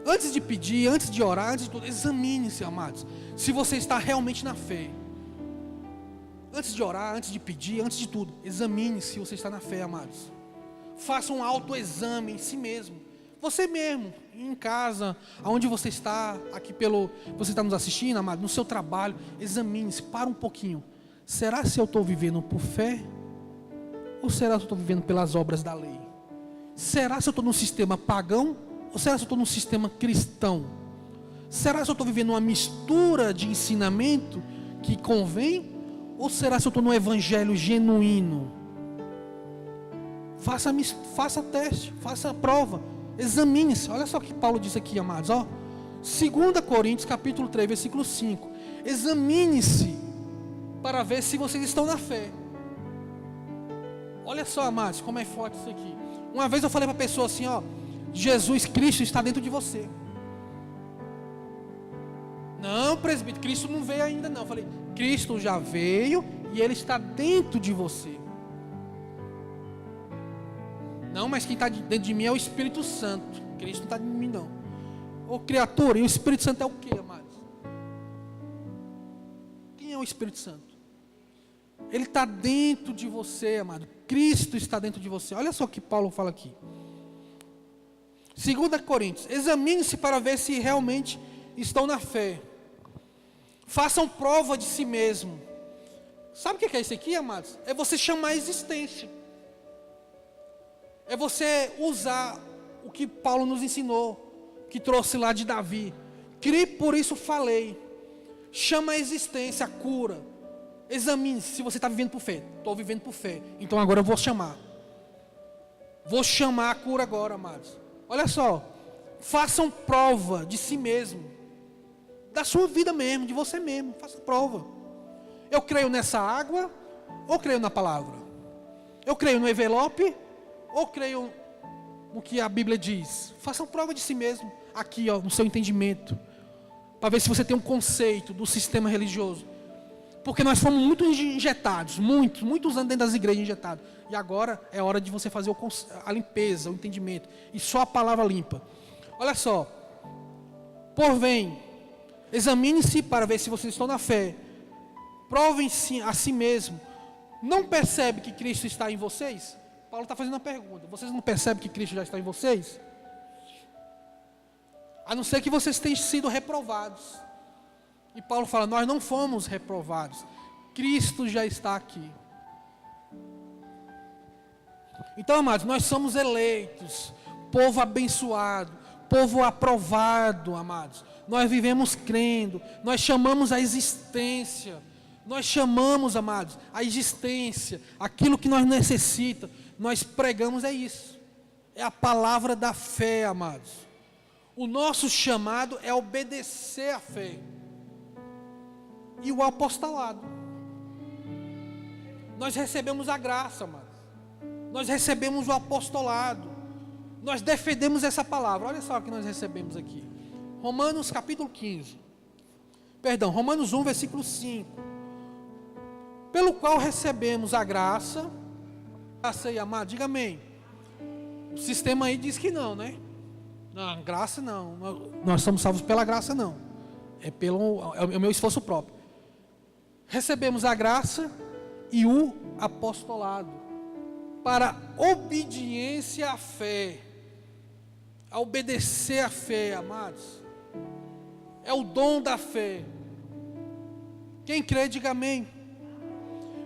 Speaker 1: Antes de pedir, antes de orar, antes de tudo, examine-se, amados. Se você está realmente na fé. Antes de orar, antes de pedir, antes de tudo, examine-se se você está na fé, amados. Faça um autoexame em si mesmo. Você mesmo, em casa, aonde você está, você está nos assistindo, amado, no seu trabalho, examine-se, para um pouquinho. Será se eu estou vivendo por fé? Ou será se eu estou vivendo pelas obras da lei? Será se eu estou num sistema pagão? Ou será se eu estou num sistema cristão? Será se eu estou vivendo uma mistura de ensinamento que convém? Ou será se eu estou num evangelho genuíno? Faça teste, faça a prova, examine-se. Olha só o que Paulo disse aqui, amados. 2 Coríntios capítulo 3, versículo 5. Examine-se para ver se vocês estão na fé. Olha só, amados, como é forte isso aqui. Uma vez eu falei para a pessoa assim, Jesus Cristo está dentro de você. Não, presbítero, Cristo não veio ainda não. Eu falei, Cristo já veio e Ele está dentro de você. Não, mas quem está dentro de mim é o Espírito Santo. Cristo não está dentro de mim não. Ô criatura, e o Espírito Santo é o que, amados? Quem é o Espírito Santo? Ele está dentro de você, amado. Cristo está dentro de você. Olha só o que Paulo fala aqui. 2 Coríntios. Examine-se para ver se realmente estão na fé. Façam prova de si mesmo. Sabe o que é isso aqui, amados? É você chamar a existência. É você usar o que Paulo nos ensinou, que trouxe lá de Davi. Criei, por isso falei. Chama a existência, a cura. Examine se você está vivendo por fé. Estou vivendo por fé. Então agora eu vou chamar. Vou chamar a cura agora, amados. Olha só. Façam prova de si mesmo. Da sua vida mesmo, de você mesmo. Faça prova. Eu creio nessa água ou creio na palavra? Eu creio no envelope ou creio no que a Bíblia diz? Façam prova de si mesmo. Aqui, no seu entendimento. Para ver se você tem um conceito do sistema religioso. Porque nós fomos muito injetados, muitos anos dentro das igrejas injetados. E agora é hora de você fazer a limpeza, o entendimento. E só a palavra limpa. Olha só. Porvém, examine-se para ver se vocês estão na fé. Provem-se a si mesmo. Não percebe que Cristo está em vocês? Paulo está fazendo uma pergunta. Vocês não percebem que Cristo já está em vocês? A não ser que vocês tenham sido reprovados. E Paulo fala, nós não fomos reprovados. Cristo já está aqui. Então, amados, nós somos eleitos, povo abençoado, povo aprovado, amados. Nós vivemos crendo, nós chamamos a existência. Nós chamamos, amados, a existência, aquilo que nós necessitamos. Nós pregamos é isso. É a palavra da fé, amados. O nosso chamado é obedecer à fé. E o apostolado. Nós recebemos a graça, amados. Nós recebemos o apostolado. Nós defendemos essa palavra. Olha só o que nós recebemos aqui. Romanos capítulo 15. Romanos 1, versículo 5. Pelo qual recebemos a graça. Graça aí, amado, diga amém. O sistema aí diz que não, né? Não, graça não. Nós somos salvos pela graça, não. É o meu esforço próprio. Recebemos a graça e o apostolado para obediência à fé. A obedecer à fé, amados. É o dom da fé. Quem crê, diga amém.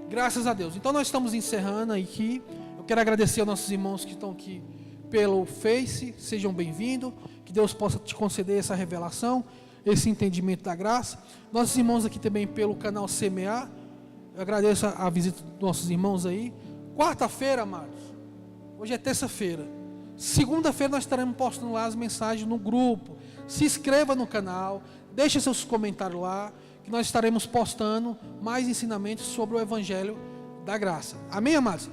Speaker 1: Graças a Deus. Então nós estamos encerrando aqui. Eu quero agradecer aos nossos irmãos que estão aqui pelo Face. Sejam bem-vindos. Que Deus possa te conceder essa revelação, esse entendimento da graça. Nossos irmãos aqui também pelo canal CMA. Eu agradeço a visita dos nossos irmãos aí. Quarta-feira, amados. Hoje é terça-feira. Segunda-feira nós estaremos postando lá as mensagens no grupo. Se inscreva no canal. Deixe seus comentários lá. Que nós estaremos postando mais ensinamentos sobre o Evangelho da Graça. Amém, amados?